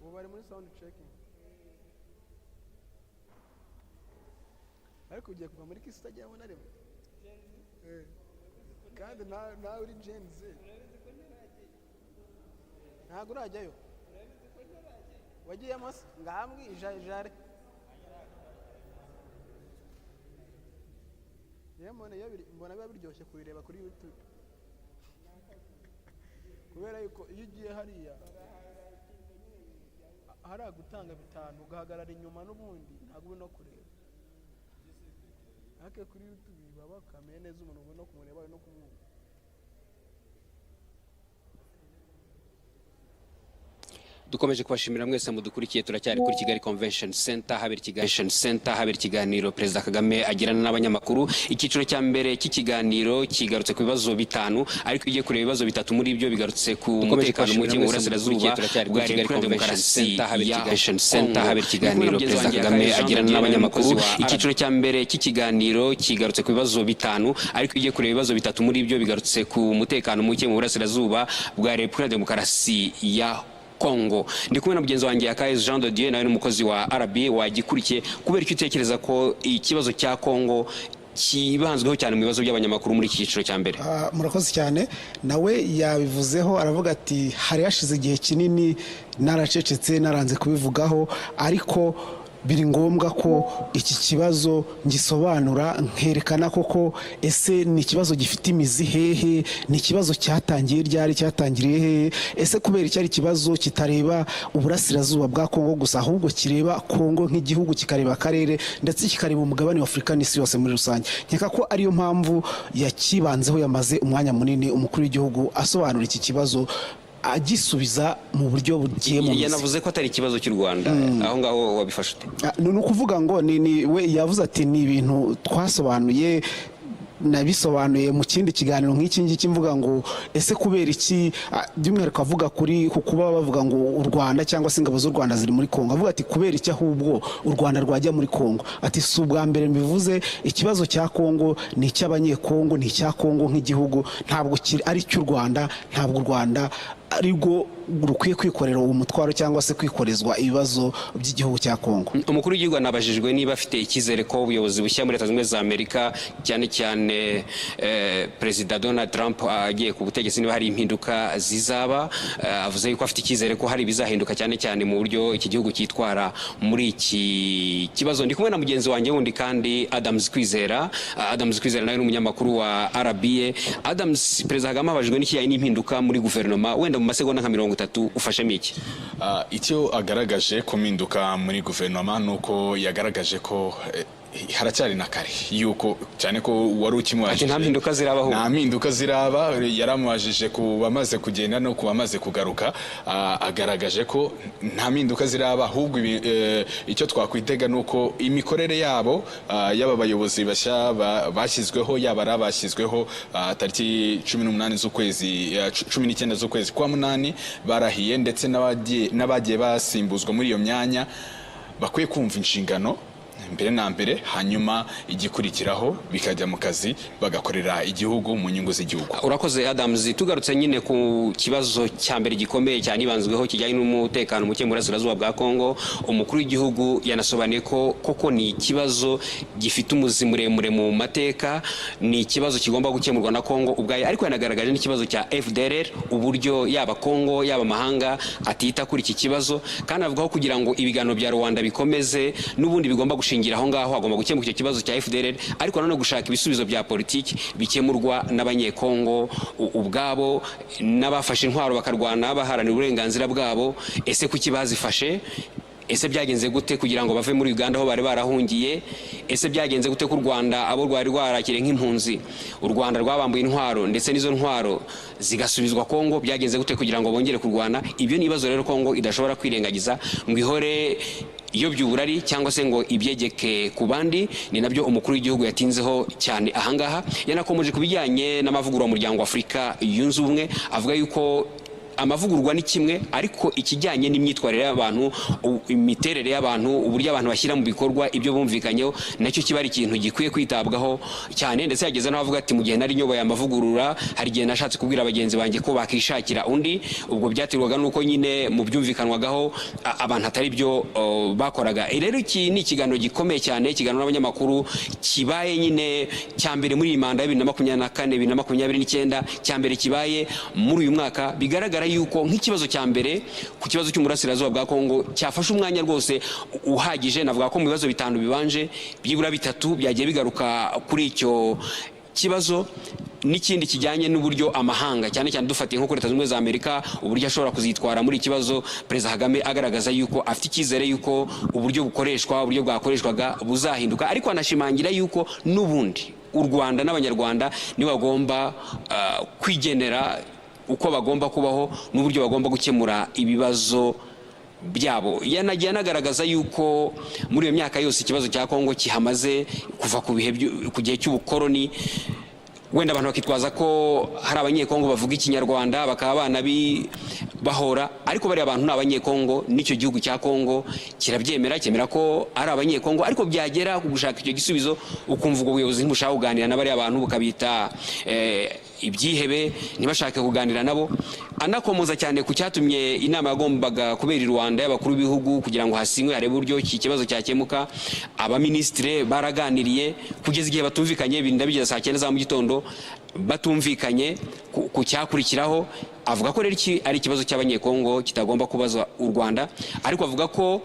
S6: ubu bari muri sound checking ariko ugiye kuva muri kisi utajyamo na rimwe kandi nawe uri Gen Z ntabwo urajyayo wagiyemo se ngambwi ijare mbona biba biryoshye kubireba kuri YouTube kubera yuko iyo ugiye hariya hari agutanga bitanu ugahagarara inyuma n'ubundi ntabwo uri no kureba ariko kuri YouTube baba bakameye neza umuntu ubona kumureba no kumwumva.
S7: dukomeje kubashimira mwese mudukurikiye turacyari kuri Kigali Convention Center habera ikiganiro Perezida Kagame agirana n'abanyamakuru. Icyiciro cya mbere cy'ikiganiro kigarutse ku bibazo bitanu ariko igiye kureba ibibazo bitatu muri ibyo bigarutse ku mutekano muke mu burasirazuba bwa Kigali Convention Center habera ikiganiro Perezida Kagame agirana n'abanyamakuru. Icyiciro cya mbere cy'ikiganiro kigarutse ku bibazo bitanu ariko igiye kureba ibibazo bitatu muri ibyo bigarutse ku mutekano muke mu burasirazuba bwa Repubulika ya Demokarasi ya Congo. Ndi kumwe na mugenzi wanjye Akayezu Jean de Dieu nawe n'umukozi wa RBA wagikurikiye. Kubera icyo utekereza ko ikibazo cya Congo kibanzweho cyane mu bibazo by'abanyamakuru muri iki cyiciro cya mbere?
S8: Murakoze cyane. Nawe yabivuzeho aravuga ati hari hashize igihe kinini naracecetse naranze kubivugaho ariko biri ngombwa ko iki kibazo ngisobanura nkerekana koko ese ni ikibazo gifite imizi hehe, ni ikibazo cyatangiye ryari, cyatangiriye hehe, ese kubera icyari ikibazo kitareba uburasirazuba bwa Kongo gusa ahubwo kireba Kongo nk'igihugu, kikareba akarere ndetse kikareba umugabane wa Afurika n'isi yose muri rusange. Nkeka ko ariyo mpamvu yakibanzeho yamaze umwanya munini umukuru w'igihugu asobanura iki kibazo agisubiza mu buryo bugiye mu mizi.
S7: Yanavuze ko atari ikibazo cy'u Rwanda. Aho ngaho wabifashe ute?
S8: Ni ukuvuga ngo we yavuze ati ni ibintu twasobanuye nabisobanuye mu kindi kiganiro nk'iki ngiki mvuga ngo ese kubera iki by'umwihariko avuga kuri kuba bavuga ngo u Rwanda cyangwa se ingabo z'u Rwanda ziri muri Kongo, avuga ati kubera iki ahubwo u Rwanda rwajya muri Kongo. Ati si ubwa mbere mbivuze, ikibazo cya Kongo ni icy'abanyekongo, ni icya Kongo nk'igihugu, ntabwo ari cy'u Rwanda, ntabwo u Rwanda ariko rukwiye kwikorera uwo mutwaro cyangwa se kwikorezwa ibibazo by'igihugu cya Kongo.
S7: Umukuru w'igihugu anabajijwe niba afite icyizere ko ubuyobozi bushya muri Leta Zunze Ubumwe za Amerika cyane cyane Perezida Donald Trump agiye ku butegetsi niba hari impinduka zizaba. Avuze yuko afite icyizere ko hari bizahinduka cyane cyane mu buryo iki gihugu cyitwara muri iki kibazo. Ndi kumwe na mugenzi wanjye wundi kandi Adams Kwizera nawe n'umunyamakuru wa RBA. Adams, Perezida Kagame abajijwe n'ikijyanye n'impinduka muri guverinoma, wenda mu masegonda nka 30 ufashemo iki?
S9: Icyo agaragaje ku mpinduka muri guverinoma nuko yagaragaje ko haracyari na kare yuko cyane ko wari ukimwajije
S7: nta mpinduka zirabaho,
S9: nta mpinduka ziraba. Yaramwajije ku bamaze kugenda no ku bamaze kugaruka, agaragaje ko nta mpinduka ziraba, ahubwo icyo twakwitega nuko imikorere yabo yaba bayobozi bashya bashyizweho, yaba abashyizweho tariki 18 z'ukwezi 19 z'ukwezi kwa munani barahiye, ndetse n'abagiye basimbuzwa muri iyo myanya bakwiye kumva inshingano mbere na mbere, hanyuma igikurikiraho bikajya mu kazi bagakorera igihugu mu nyungu z'igihugu.
S7: Urakoze Adams. Tugarutse nyine ku kibazo cya mbere gikomeye cyane ibanzweho kijyanye n'umutekano muke mu burasirazuba bwa Kongo, umukuru w'igihugu yanasobanuye ko koko ni ikibazo gifite umuzi muremure mu mateka, ni ikibazo kigomba gukemurwa na Kongo ubwayo, ariko yanagaragaje n'ikibazo cya FDLR, uburyo yaba Kongo yaba mahanga atita kuri iki kibazo, kandi avuga ko kugira ngo ibiganiro bya Rwanda bikomeze n'ubundi bigomba gushingira aho ngaho hagomba gukemuka icyo kibazo cya FDLR, ariko nanone gushaka ibisubizo bya politiki bikemurwa n'abanyekongo ubwabo n'abafashe intwaro bakarwana baharanira uburenganzira bwabo. Ese kuki bazifashe? Ese byagenze gute kugira ngo bave muri Uganda aho bari barahungiye? Ese byagenze gute ku Rwanda abo rwari rwarakire nk'impunzi u Rwanda rwabambuye intwaro ndetse n'izo ntwaro zigasubizwa Kongo? Byagenze gute kugira ngo bongere kurwana? Ibyo ni ibibazo rero Kongo idashobora kwirengagiza ngo ihore iyo by'uburari cyangwa se ngo ibyegeke ku bandi. Ni nabyo umukuru w'igihugu yatinzeho cyane ahangaha. Yanakomeje kubijyanye n'amavugurura mu muryango wa Afurika yunze ubumwe, avuga yuko amavugurwa ni kimwe ariko ikijyanye n'imyitwarire y'abantu, imiterere y'abantu, uburyo abantu bashyira mu bikorwa ibyo bumvikanyeho, nacyo kiba ari ikintu gikwiye kwitabwaho cyane. Ndetse yageze n'aho avuga ati mu gihe nari nyoboye amavugurura hari igihe nashatse kubwira abagenzi banjye ko bakishakira undi, ubwo byaterwaga nuko nyine mu byumvikanwagaho abantu atari byo bakoraga. Rero iki ni ikiganiro gikomeye cyane, ikiganiro n'abanyamakuru kibaye nyine cya mbere muri iyi manda ya 2024-2029, cya mbere kibaye muri uyu mwaka. Bigaragara yuko nk'ikibazo cya mbere ku kibazo cy'umurasirazuba bwa Kongo cyafashe umwanya rwose uhagije. Navuga ko mu bibazo bitanu bibanje byibura bitatu byagiye bigaruka kuri icyo kibazo, n'ikindi kijyanye n'uburyo amahanga cyane cyane dufatiye nko kuri Leta Zunze Ubumwe za Amerika uburyo ashobora kuzitwara muri ikibazo. Perezida Kagame agaragaza yuko afite icyizere yuko uburyo bwakoreshwaga buzahinduka, ariko anashimangira yuko n'ubundi u Rwanda n'abanyarwanda nibo bagomba kwigenera uko bagomba kubaho n'uburyo bagomba gukemura ibibazo byabo. Yanagiye anagaragaza yuko muri iyo myaka yose ikibazo cya Kongo kihamaze kuva ku gihe cy'ubukoroni, wenda abantu bakitwaza ko hari abanyekongo bavuga ikinyarwanda bakaba bahora, ariko bari abantu ni abanyekongo, n'icyo gihugu cya Kongo kirabyemera, cyemera ko ari abanyekongo, ariko byagera ku gushaka icyo gisubizo ukumva ubwo buyobozi ntibushaka kuganira na bari abantu, bukabita ibyihebe, ntibashake kuganira nabo. Anakomoza cyane ku cyatumye inama yagombaga kubera i Rwanda y'abakuru b'ibihugu kugira ngo hasinywe harebe uburyo iki kibazo cyakemuka. Abaministre baraganiriye kugeza igihe batumvikanye, birinda bigeza saa 9 za mu gitondo batumvikanye ku cyakurikiraho. Avuga ko rero iki ari ikibazo cy'abanyekongo kitagomba kubazwa u Rwanda, ariko avuga ko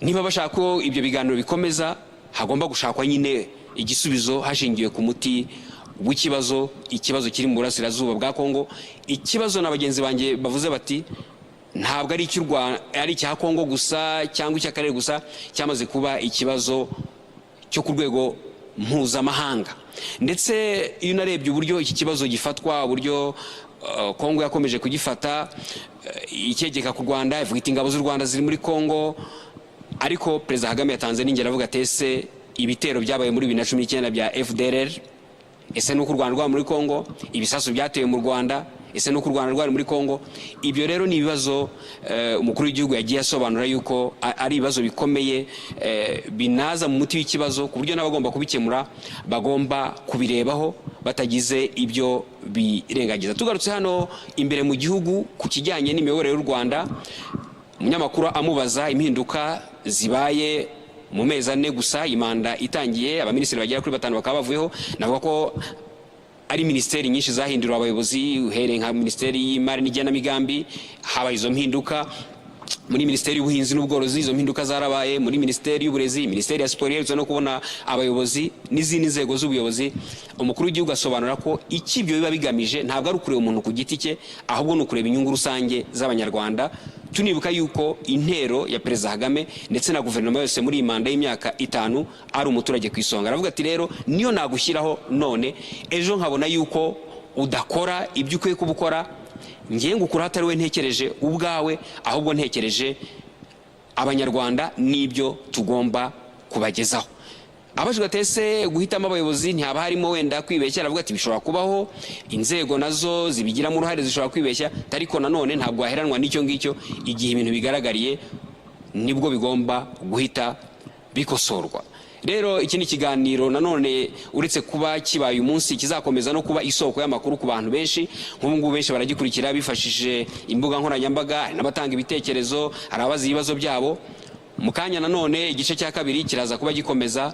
S7: niba bashaka ko ibyo biganiro bikomeza hagomba gushakwa nyine igisubizo hashingiwe ku muti w'ikibazo, ikibazo kiri mu burasirazuba bwa Kongo. Ikibazo n'abagenzi banjye bavuze bati ntabwo ari cy'u Rwanda, ari cya Kongo gusa cyangwa icy'akarere gusa, cyamaze kuba ikibazo cyo ku rwego mpuzamahanga. Ndetse iyo unarebye uburyo iki kibazo gifatwa, uburyo Kongo yakomeje kugifata ikegeka ku Rwanda, ivuga iti ingabo z'u Rwanda ziri muri Kongo, ariko Perezida Kagame yatanze n'ingero avuga atese ibitero byabaye muri 2019 bya FDLR, ese nuko u Rwanda rwa muri Kongo, ibisasu byatewe mu Rwanda, ese nuko u Rwanda rwari muri Kongo. Ibyo rero ni ibibazo umukuru w'igihugu yagiye asobanura yuko ari ibibazo bikomeye binaza mu muti w'ikibazo, ku buryo n'abagomba kubikemura bagomba kubirebaho batagize ibyo birengagiza. Tugarutse hano imbere mu gihugu ku kijyanye n'imiyoborere y'u Rwanda, umunyamakuru amubaza impinduka zibaye mu mezi 4 gusa imanda itangiye, abaminisitiri bagera kuri 5 bakaba bavuyeho. Navuga ko ari ministeri nyinshi zahindurwa abayobozi, uhereye nka Minisiteri y'Imari n'Igenamigambi habaye izo mpinduka, muri Minisiteri y'Ubuhinzi n'Ubworozi izo mpinduka zarabaye, muri Minisiteri y'Uburezi, Minisiteri ya Siporo yerutse no kubona abayobozi n'izindi nzego z'ubuyobozi. Umukuru w'igihugu asobanura ko ikibyo biba bigamije ntabwo ari ukureba umuntu ku giti cye, ahubwo ni ukureba inyungu rusange z'abanyarwanda. Tunibuka yuko intero ya Perezida Kagame ndetse na guverinoma yose muri imanda y'imyaka 5 ari umuturage ku isonga. Aravuga ati rero niyo nagushyiraho none ejo nkabona yuko udakora ibyo ukwiye kubukora, ngiye ngukura hatari we ntekereje ubwawe, ahubwo ntekereje abanyarwanda n'ibyo tugomba kubagezaho. Abajwe atese guhitamo abayobozi ntihaba harimo wenda kwibeshya. Aravuga ati bishobora kubaho inzego nazo zibigiramo uruhare, zishobora kwibeshya, ariko nanone ntabwo waheranwa n'icyo ngicyo. Igihe ibintu bigaragariye nibwo bigomba guhita bikosorwa. Rero iki ni ikiganiro nanone uretse kuba kibaye umunsi kizakomeza no kuba isoko y'amakuru ku bantu benshi. Nk'ubu ngubu benshi baragikurikira bifashishije imbuga nkoranyambaga, n'abatanga ibitekerezo, arabaza ibibazo byabo. Mu kanya nanone igice cya kabiri kiraza kuba gikomeza,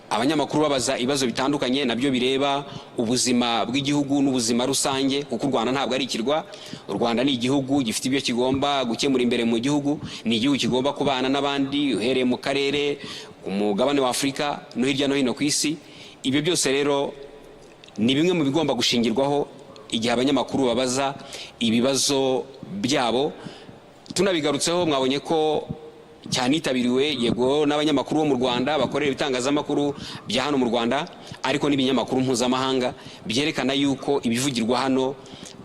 S7: abanyamakuru babaza ibibazo bitandukanye nabyo bireba ubuzima bw'igihugu n'ubuzima rusange, kuko u Rwanda ntabwo ari ikirwa. U Rwanda ni igihugu gifite ibyo kigomba gukemura imbere mu gihugu, ni igihugu kigomba kubana n'abandi uhereye mu karere, umugabane wa Afurika no hirya no hino ku isi. Ibyo byose rero ni bimwe mu bigomba gushingirwaho igihe abanyamakuru babaza ibibazo byabo. Tunabigarutseho mwabonye ko cyanitabiriwe yego n'abanyamakuru bo mu Rwanda bakorera ibitangazamakuru bya hano mu Rwanda, ariko n'ibinyamakuru mpuzamahanga byerekana yuko ibivugirwa hano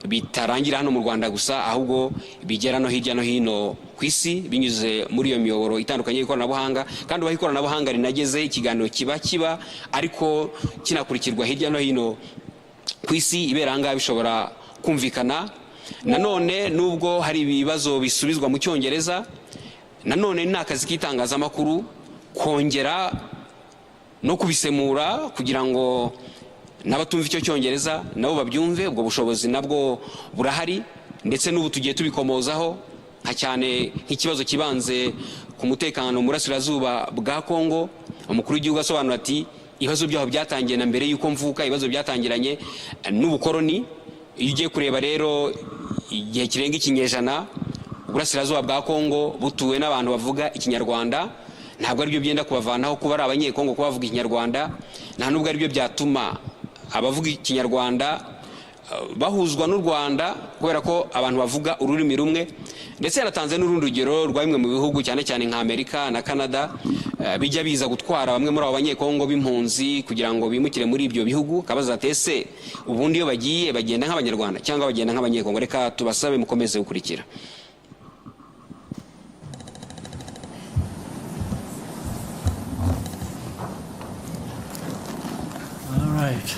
S7: bitarangira hano mu Rwanda gusa, ahubwo bigera no hirya no hino ku isi binyuze muri iyo miyoboro itandukanye y'ikoranabuhanga. Kandi aho ikoranabuhanga rinageze ikiganiro kiba ariko kinakurikirwa hirya no hino ku isi, ibera ngaha bishobora kumvikana nanone nubwo hari ibibazo bisubizwa mu cyongereza, nanone ni akazi k'itangazamakuru kongera no kubisemura kugira ngo n'abatumva icyo cyongereza nabo babyumve. Ubwo bushobozi nabwo burahari, ndetse n'ubu tugiye tubikomozaho nka cyane nk'ikibazo kibanze ku mutekano mu burasirazuba bwa Kongo. Umukuru w'igihugu asobanura ati ibibazo byaho byatangiye na mbere yuko mvuka, ibibazo byatangiranye n'ubukoroni. Iyo ugiye kureba rero igihe kirenga ikinyejana uburasirazuba bwa Kongo butuwe n'abantu bavuga ikinyarwanda, ntabwo ari byo byenda kubavanaho kuba ari abanyekongo kuba bavuga ikinyarwanda, nta nubwo ari byo byatuma abavuga ikinyarwanda bahuzwa n'u Rwanda kubera ko abantu bavuga ururimi rumwe. Ndetse yanatanze n'urundi rugero rwa bimwe mu bihugu cyane cyane nka Amerika na Canada bijya biza gutwara bamwe muri abo banyekongo b'impunzi kugira ngo bimukire muri ibyo bihugu. Kabaza tese ubundi iyo bagiye bagenda nk'abanyarwanda cyangwa bagenda nk'abanyekongo? Reka tubasabe mukomeze gukurikira.
S1: All right.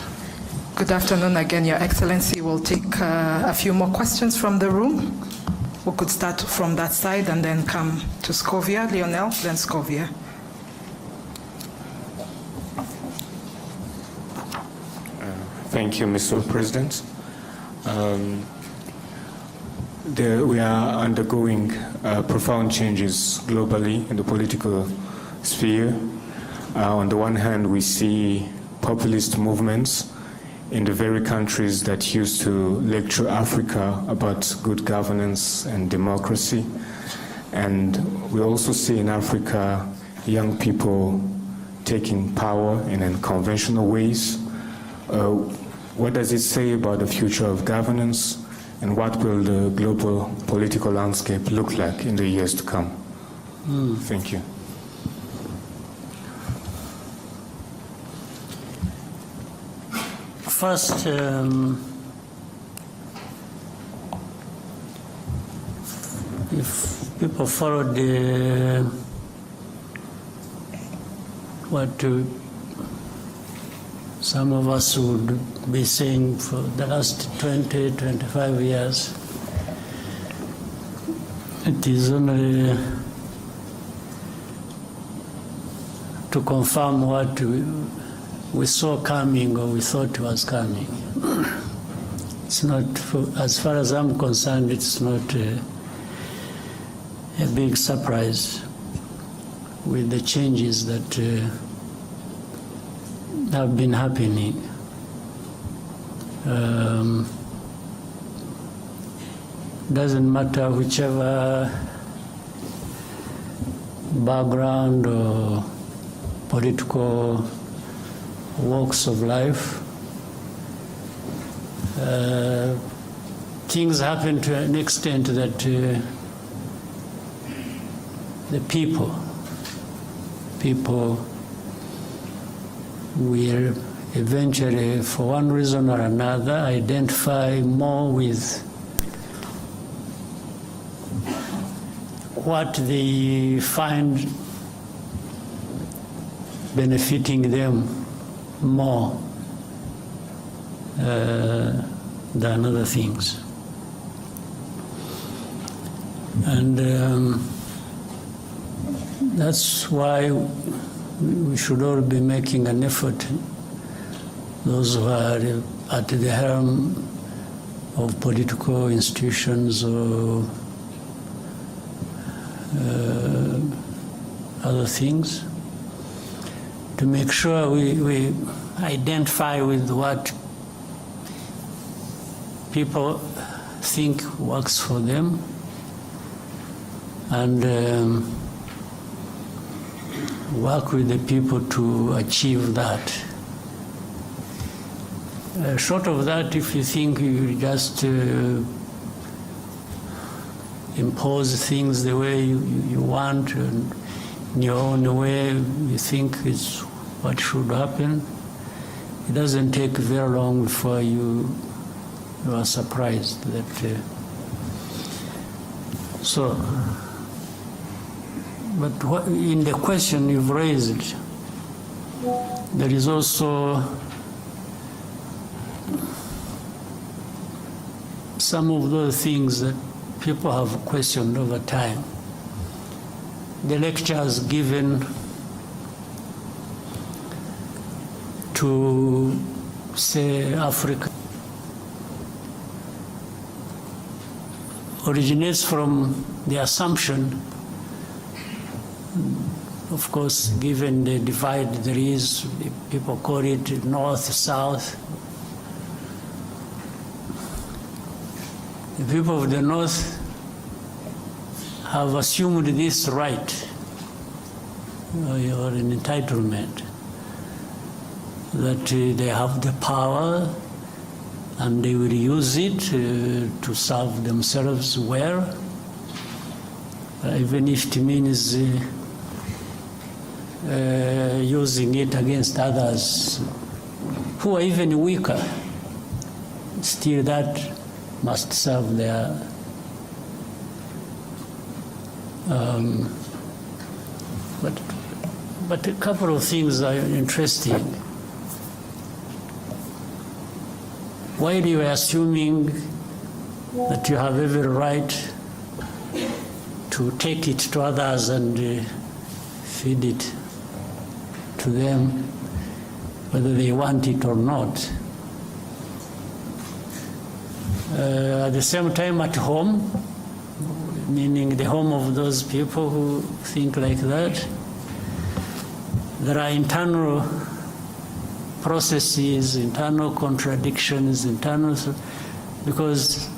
S2: Good afternoon again, Your Excellency. We'll take a few more questions from the room. We could start from that side and then come to Scovia, Lionel, then Scovia.
S10: Thank you, Mr. President. We are undergoing profound changes globally in the political sphere. On the one hand, we see populist movements in the very countries that used to lecture Africa about good governance and democracy. And we also see in Africa young people taking power in unconventional ways. What does it say about the future of governance, and what will the global political landscape look like in the years to come? Thank you.
S1: First, if people follow what some of us would be saying for the last 20, 25 years, it is only to confirm what we saw coming or we thought was coming. It's not, as far as I'm concerned, it's not a big surprise with the changes that have been happening. Doesn't matter whichever background or political walks of life. Things happen to an extent that the people will eventually, for one reason or another, identify more with what they find benefiting them more than other things. And that's why we should all be making an effort, those who are at the helm of political institutions or other things, to make sure we identify with what people think works for them, and work with the people to achieve that. Short of that, if you think you just impose things the way you want, and in your own way you think is what should happen, it doesn't take very long before you are surprised that but what, in the question you've raised, there is also some of those things that people have questioned over time. The lectures given to, say, Africa originates from the assumption, of course, given the divide there is, people call it north, south. The people of the north have assumed this right, or an entitlement, that they have the power and they will use it to serve themselves well, even if it means using it against others who are even weaker. Still, that must serve their but a couple of things are interesting. While you are assuming that you have every right to take it to others and feed it to them, whether they want it or not. At the same time, at home, meaning the home of those people who think like that, there are internal processes, internal contradictions, because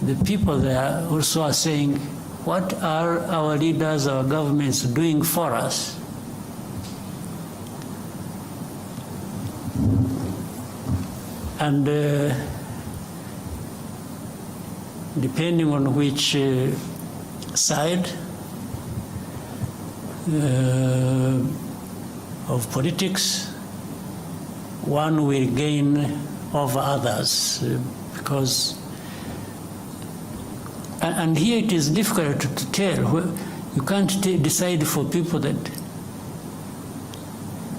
S1: the people there also are saying, what are our leaders, our governments doing for us? And depending on which side of politics, one will gain over others, because, and here it is difficult to tell. You can't decide for people that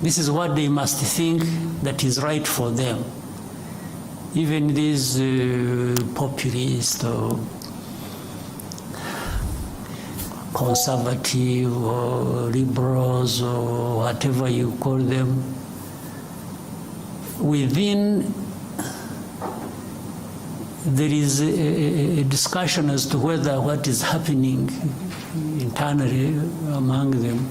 S1: this is what they must think that is right for them. Even these populist or conservative or liberals or whatever you call them, within there is a discussion as to whether what is happening internally among them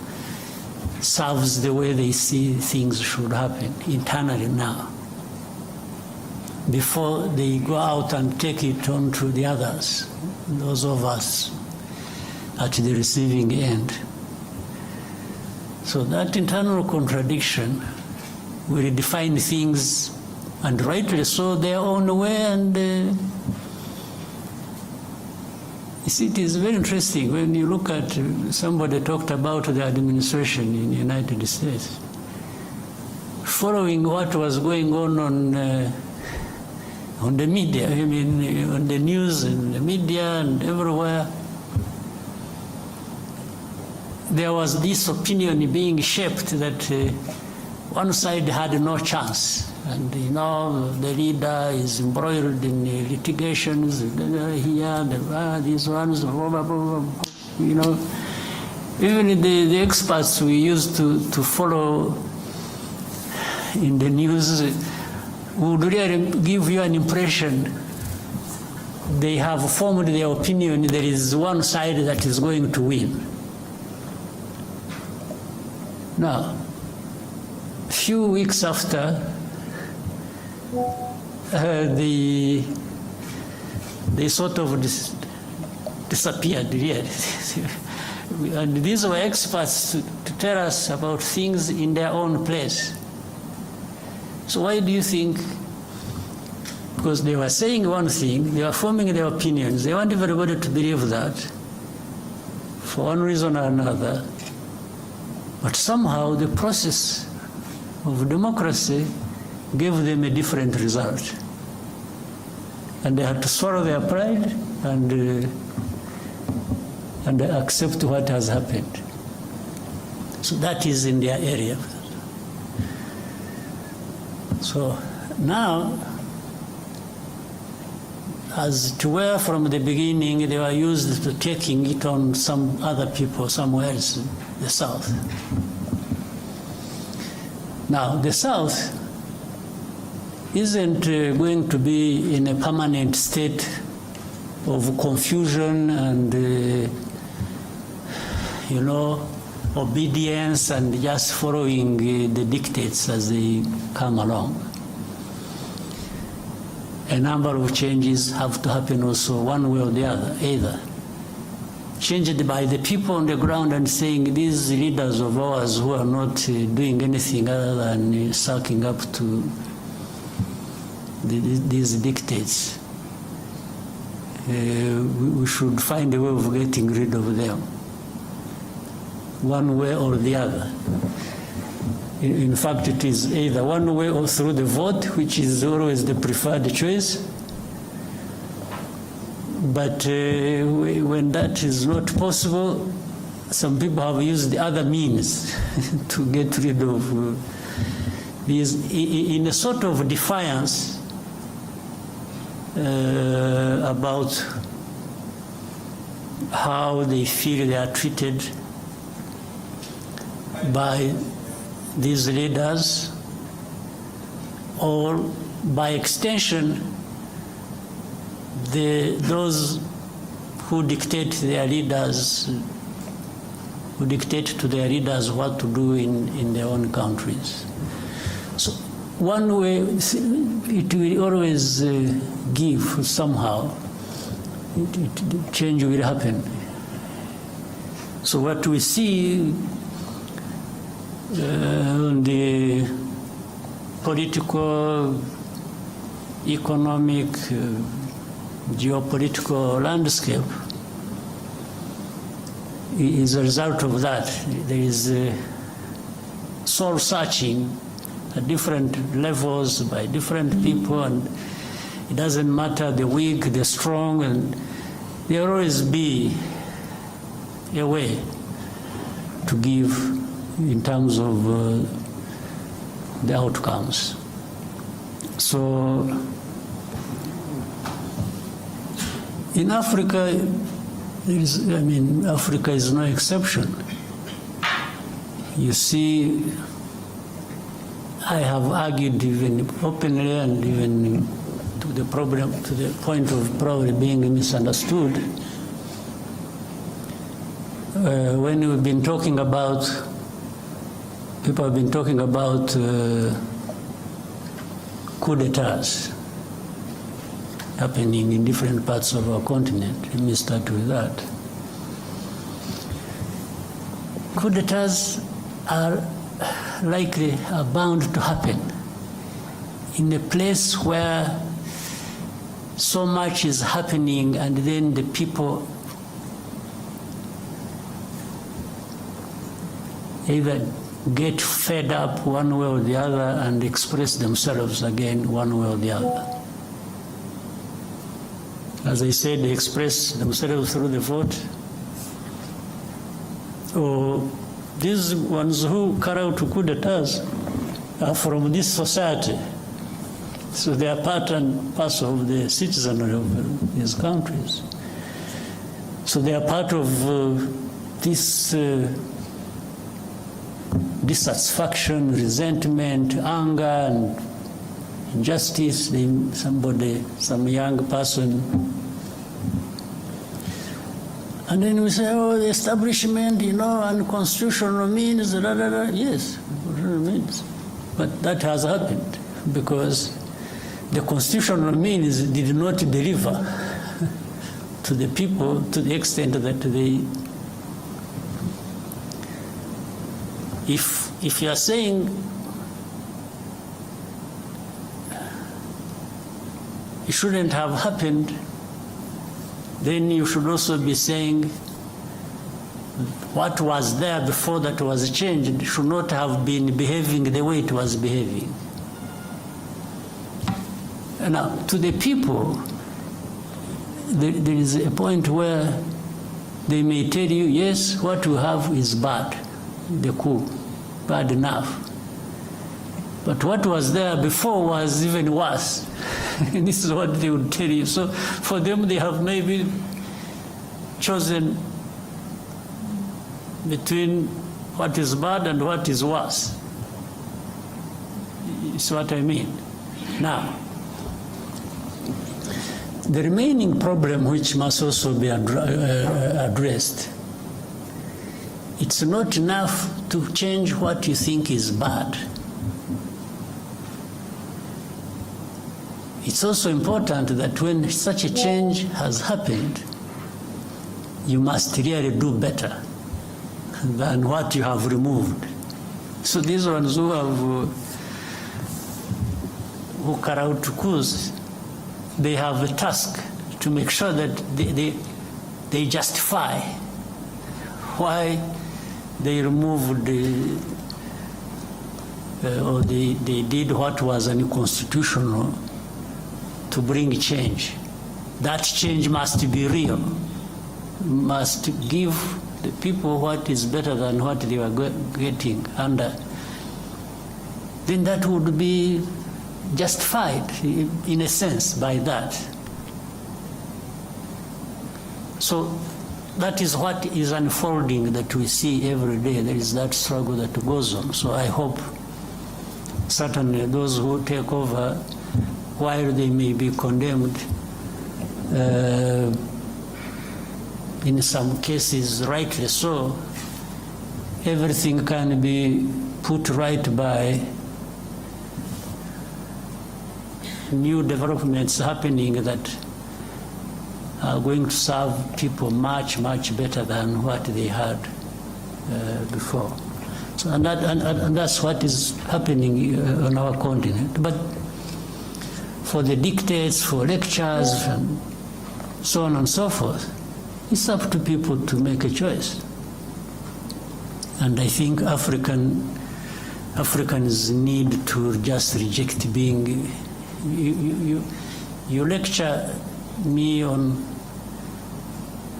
S1: serves the way they see things should happen internally now, before they go out and take it on to the others, those of us at the receiving end. So that internal contradiction will define things, and rightly so, their own way. And you see, it is very interesting when you look at, somebody talked about the administration in the United States. Following what was going on the media, I mean, on the news and the media and everywhere, there was this opinion being shaped that one side had no chance. And you know, the leader is embroiled in litigations here, these ones, blah, blah, blah, blah. You know, even the experts we used to follow in the news would really give you an impression they have formed their opinion there is one side that is going to win. Now, a few weeks after, they sort of disappeared, really. And these were experts to tell us about things in their own place. So why do you think? Because they were saying one thing, they were forming their opinions, they want everybody to believe that for one reason or another. But somehow the process of democracy gave them a different result. And they had to swallow their pride and accept what has happened. So that is in their area. So now, as to where from the beginning they were used to taking it on some other people somewhere else in the South. Now, the South isn't going to be in a permanent state of confusion and, obedience and just following the dictates as they come along. A number of changes have to happen also one way or the other, either changed by the people on the ground and saying these leaders of ours who are not doing anything other than sucking up to these dictates. We should find a way of getting rid of them, one way or the other. In fact, it is either one way or through the vote, which is always the preferred choice. But when that is not possible, some people have used the other means to get rid of these in a sort of defiance about how they feel they are treated by these leaders, or by extension, those who dictate their leaders, who dictate to their leaders what to do in their own countries. So one way, it will always give somehow, change will happen. So what we see on the political, economic, geopolitical landscape is a result of that. There is soul searching at different levels by different people, and it doesn't matter the weak, the strong, and there will always be a way to give in terms of the outcomes. So in Africa, Africa is no exception. You see, I have argued even openly and even to the point of probably being misunderstood. When we've been talking about, people have been talking about coup d'etats happening in different parts of our continent. Let me start with that. Coup d'etats are bound to happen in a place where so much is happening, and then the people either get fed up one way or the other and express themselves again one way or the other. As I said, they express themselves through the vote. Or these ones who carry out coup d'etats are from this society. So they are part and parcel of the citizenry of these countries. So they are part of this dissatisfaction, resentment, anger, and injustice. Some young person. And then we say, oh, the establishment, unconstitutional means, Yes, means. But that has happened because the constitutional means did not deliver to the people to the extent that they. If you are saying it shouldn't have happened, then you should also be saying what was there before that was changed should not have been behaving the way it was behaving. Now, to the people, there is a point where they may tell you, yes, what you have is bad, the coup, bad enough. But what was there before was even worse. And this is what they would tell you. So for them, they have maybe chosen between what is bad and what is worse. It's what I mean. Now, the remaining problem, which must also be addressed, it's not enough to change what you think is bad. It's also important that when such a change has happened, you must really do better than what you have removed. So these ones who cut out coups, they have a task to make sure that they justify why they removed or they did what was unconstitutional to bring change. That change must be real, must give the people what is better than what they were getting under. Then that would be justified, in a sense, by that. So that is what is unfolding that we see every day. There is that struggle that goes on. So I hope certainly those who take over, while they may be condemned, in some cases rightly so, everything can be put right by new developments happening that are going to serve people much, much better than what they had before. So, and that's what is happening on our continent. But for the dictates, for lectures, and so on and so forth, it's up to people to make a choice. And I think Africans need to just reject being. You lecture me on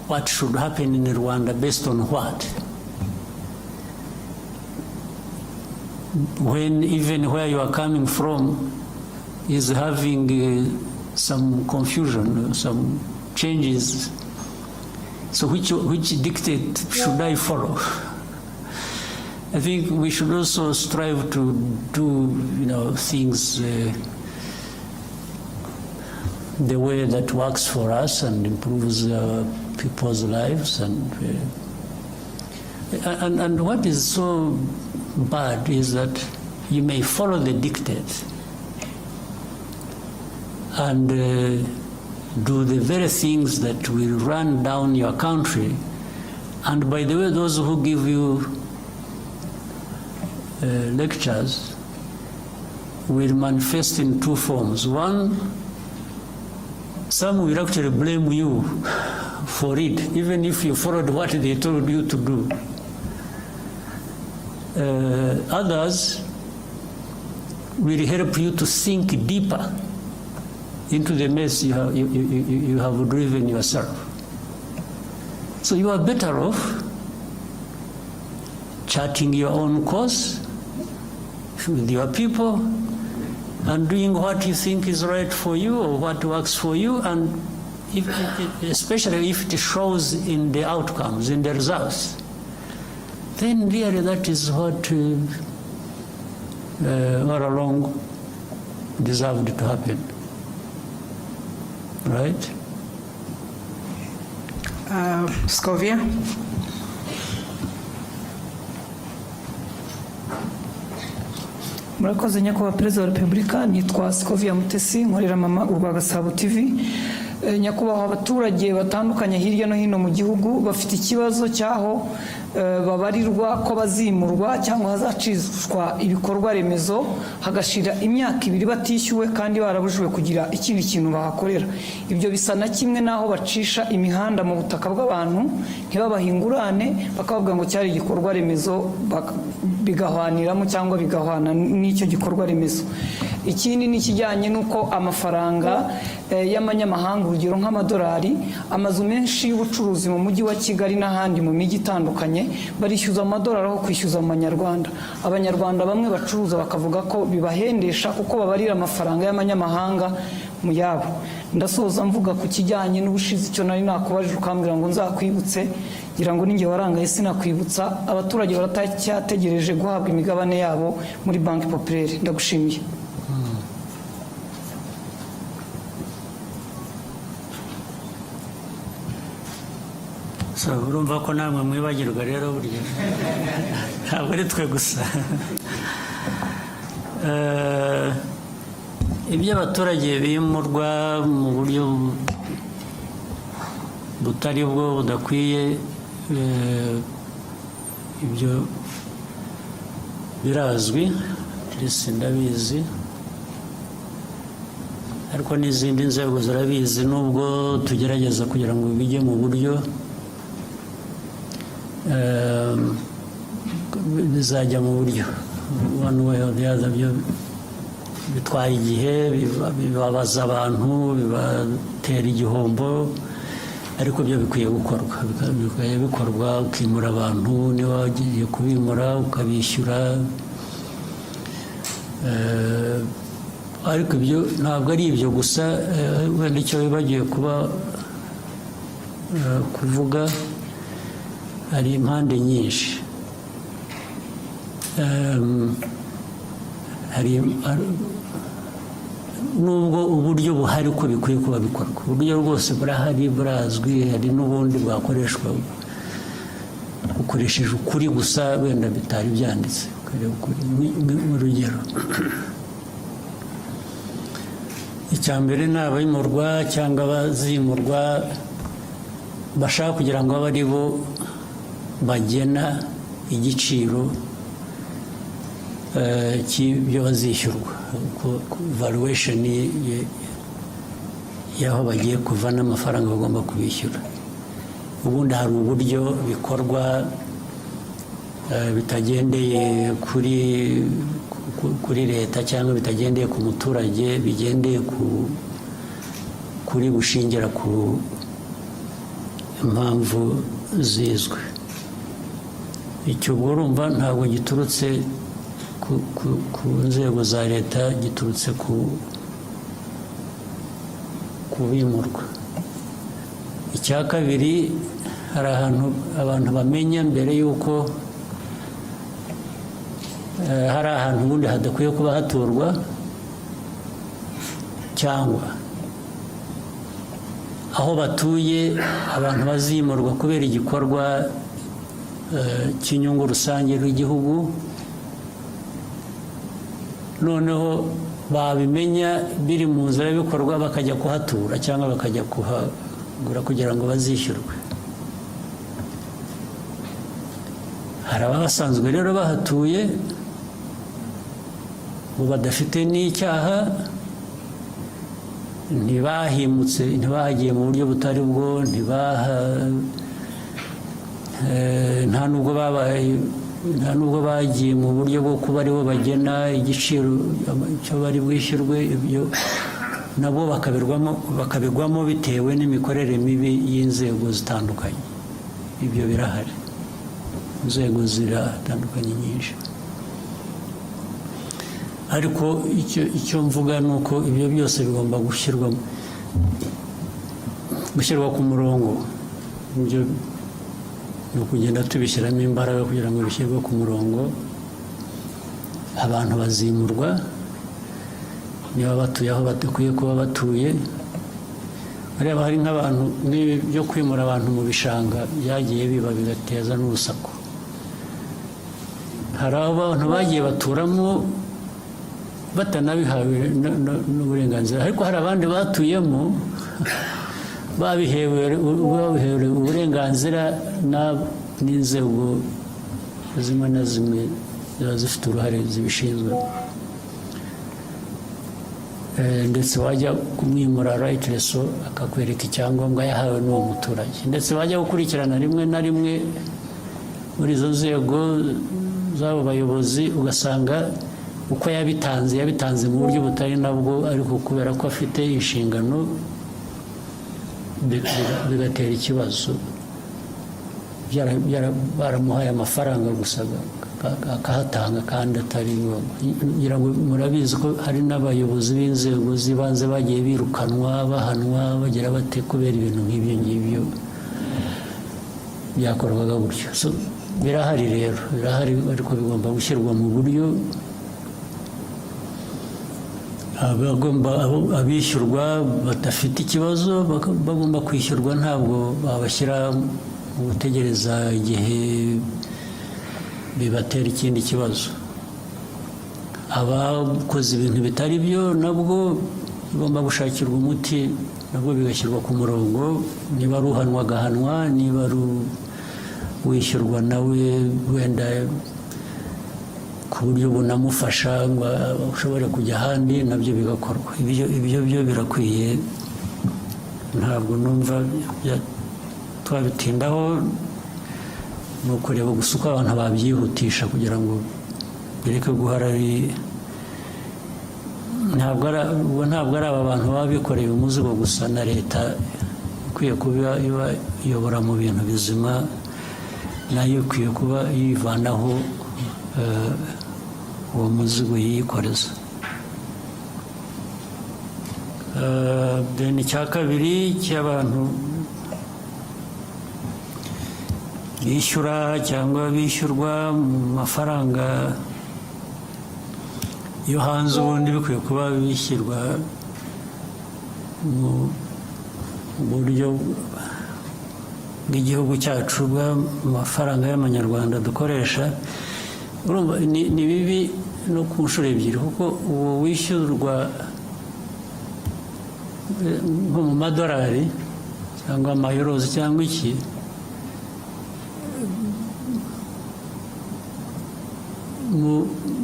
S1: what should happen in Rwanda based on what? When even where you are coming from is having some confusion, some changes. So which dictate should I follow? I think we should also strive to do, things the way that works for us and improves people's lives. And what is so bad is that you may follow the dictates and do the very things that will run down your country. And by the way, those who give you lectures will manifest in two forms. One, some will actually blame you for it, even if you followed what they told you to do. Others will help you to sink deeper into the mess you have driven yourself. So you are better off charting your own course with your people and doing what you think is right for you or what works for you, and especially if it shows in the outcomes, in the results, then really that is what all along deserved to happen. Right?
S2: Scovia?
S11: Murakoze nyakubahwa Perezida wa Repubulika, nitwa Scovia Mutesi, nkorera mama urwa Gasabo TV. Nyakubahwa abaturage batandukanye hirya no hino mu gihugu bafite ikibazo cyaho babarirwa ko bazimurwa cyangwa hazacishwa ibikorwa remezo hagashira imyaka 2 batishyuwe kandi barabujwe kugira ikindi kintu bahakorera. Ibyo bisa na kimwe naho bacisha imihanda mu butaka bw'abantu ntibabahingurane bakavuga ngo cyari igikorwa remezo bigahwaniramo cyangwa bigahwana n'icyo gikorwa remezo. ikindi ni ikijyanye n'uko amafaranga y'amanyamahanga urugero nk'amadolari amazu menshi y'ubucuruzi mu mujyi wa Kigali n'ahandi mu mijyi itandukanye barishyuza amadolari aho kwishyuza mu manyarwanda. Abanyarwanda bamwe bacuruza bakavuga ko bibahendesha kuko babarira amafaranga y'amanyamahanga mu yabo. Ndasoza mvuga ku kijyanye n'ubushize icyo nari nakubajije ukambwira ngo nzakwibutse, ngira ngo ninjye warangaye sinakwibutsa, abaturage baratacyategereje guhabwa imigabane yabo muri Banki Populaire. Ndagushimiye.
S1: urumva ko namwe mwibagirwa rero burya ntabwo ari twe gusa. Ibyo abaturage bimurwa mu buryo butari bwo budakwiye, ibyo birazwi ndetse ndabizi, ariko n'izindi nzego zirabizi, nubwo tugerageza kugira ngo bijye mu buryo bizajya mu buryo one way or the other. Byo bitwara igihe, bibabaza abantu, bibatera igihombo, ariko byo bikwiye gukorwa, bikwiye bikorwa, ukimura abantu, niba wagiye kubimura ukabishyura, ariko ibyo ntabwo ari ibyo gusa. Wenda icyo wibagiwe kuvuga, hari impande nyinshi. Nubwo uburyo buhari ko bikwiye kuba bikorwa, uburyo rwose burahari, burazwi, hari n'ubundi bwakoreshwa bukoresheje ukuri gusa, wenda bitari byanditse. Mu rugero, icya mbere ni abimurwa cyangwa abazimurwa bashaka kugira ngo abe ari bo bagena igiciro cy'ibyo bazishyurwa, valuation y'aho bagiye kuva n'amafaranga bagomba kubishyura. Ubundi hari uburyo bikorwa bitagendeye kuri leta cyangwa bitagendeye ku muturage, bigendeye kuri bushingira ku impamvu zizwe. Icyo urumva ntabwo giturutse ku nzego za leta, giturutse ku bimurwa. Icya kabiri, hari ahantu abantu bamenya mbere y'uko hari ahantu ubundi hadakwiye kuba haturwa, cyangwa aho batuye abantu bazimurwa kubera igikorwa cy'inyungu rusange rw'igihugu, noneho babimenya biri mu nzira y'ibikorwa bakajya kuhatura cyangwa bakajya kuhagura kugira ngo bazishyurwe. Hari abasanzwe rero bahatuye ubu badafite n'icyaha, ntibahimutse, ntibahagiye mu buryo butari bwo, nta nubwo bagiye mu buryo bwo kuba aribo bagena igiciro cyo bari bwishyurwe. Ibyo nabo bakabigwamo bitewe n'imikorere mibi y'inzego zitandukanye. Ibyo birahari, inzego ziratandukanye nyinshi, ariko icyo mvuga ni uko ibyo byose bigomba gushyirwa ku murongo. Ibyo ni ukugenda tubishyiramo imbaraga kugira ngo bishyirwe ku murongo. Abantu bazimurwa niba batuye aho badakwiye kuba batuye. Ureba hari nk'abantu byo kwimura abantu mu bishanga byagiye biba bigateza n'urusaku. Hari abantu bagiye baturamo batanabihawe n'uburenganzira, ariko hari abandi batuyemo babihewe uburenganzira n'inzego zimwe na zimwe ziba zifite uruhare zibishinzwe. Ndetse wajya kumwimura rightly akakwereka icyangombwa yahawe n'uwo muturage, ndetse wajya gukurikirana rimwe na rimwe muri izo nzego z'abo bayobozi ugasanga uko yabitanze mu buryo butari nabwo, ariko kubera ko afite inshingano bigatera ikibazo. Baramuhaye amafaranga gusa akahatanga kandi atari ngombwa. Ngira ngo murabizi ko hari n'abayobozi b'inzego z'ibanze bagiye birukanwa, bahanwa, bagira bate kubera ibintu nk'ibyo ngibyo byakorwaga gutyo. Birahari rero, birahari, ariko bigomba gushyirwa mu buryo abishyurwa badafite ikibazo bagomba kwishyurwa, ntabwo babashyira mu gutegereza igihe bibatera ikindi kibazo. Abakoze ibintu bitari byo nabwo bigomba gushakirwa umuti, nabwo bigashyirwa ku murongo. Niba ari uhanwa agahanwa, niba ari wishyurwa nawe wenda ku buryo bunamufasha ngo ushobore kujya ahandi, nabyo bigakorwa. Ibyo byo birakwiye, ntabwo numva twabitindaho. Ni ukureba gusa uko abantu babyihutisha kugira ngo bireke guhora ari, ntabwo ari aba bantu baba bikoreye umuzigo gusa, na leta ikwiye kuba iyobora mu bintu bizima, nayo ikwiye kuba yivanaho uwo muzigo yikoreza. Icya kabiri cy'abantu bishyura cyangwa bishyurwa mu mafaranga yo hanze, ubundi bikwiye kuba bishyirwa mu buryo bw'igihugu cyacu, bw'amafaranga y'amanyarwanda dukoresha. Ni bibi no ku nshuro ebyiri, kuko uwo wishyurwa nko mu madolari cyangwa amayorozi cyangwa iki,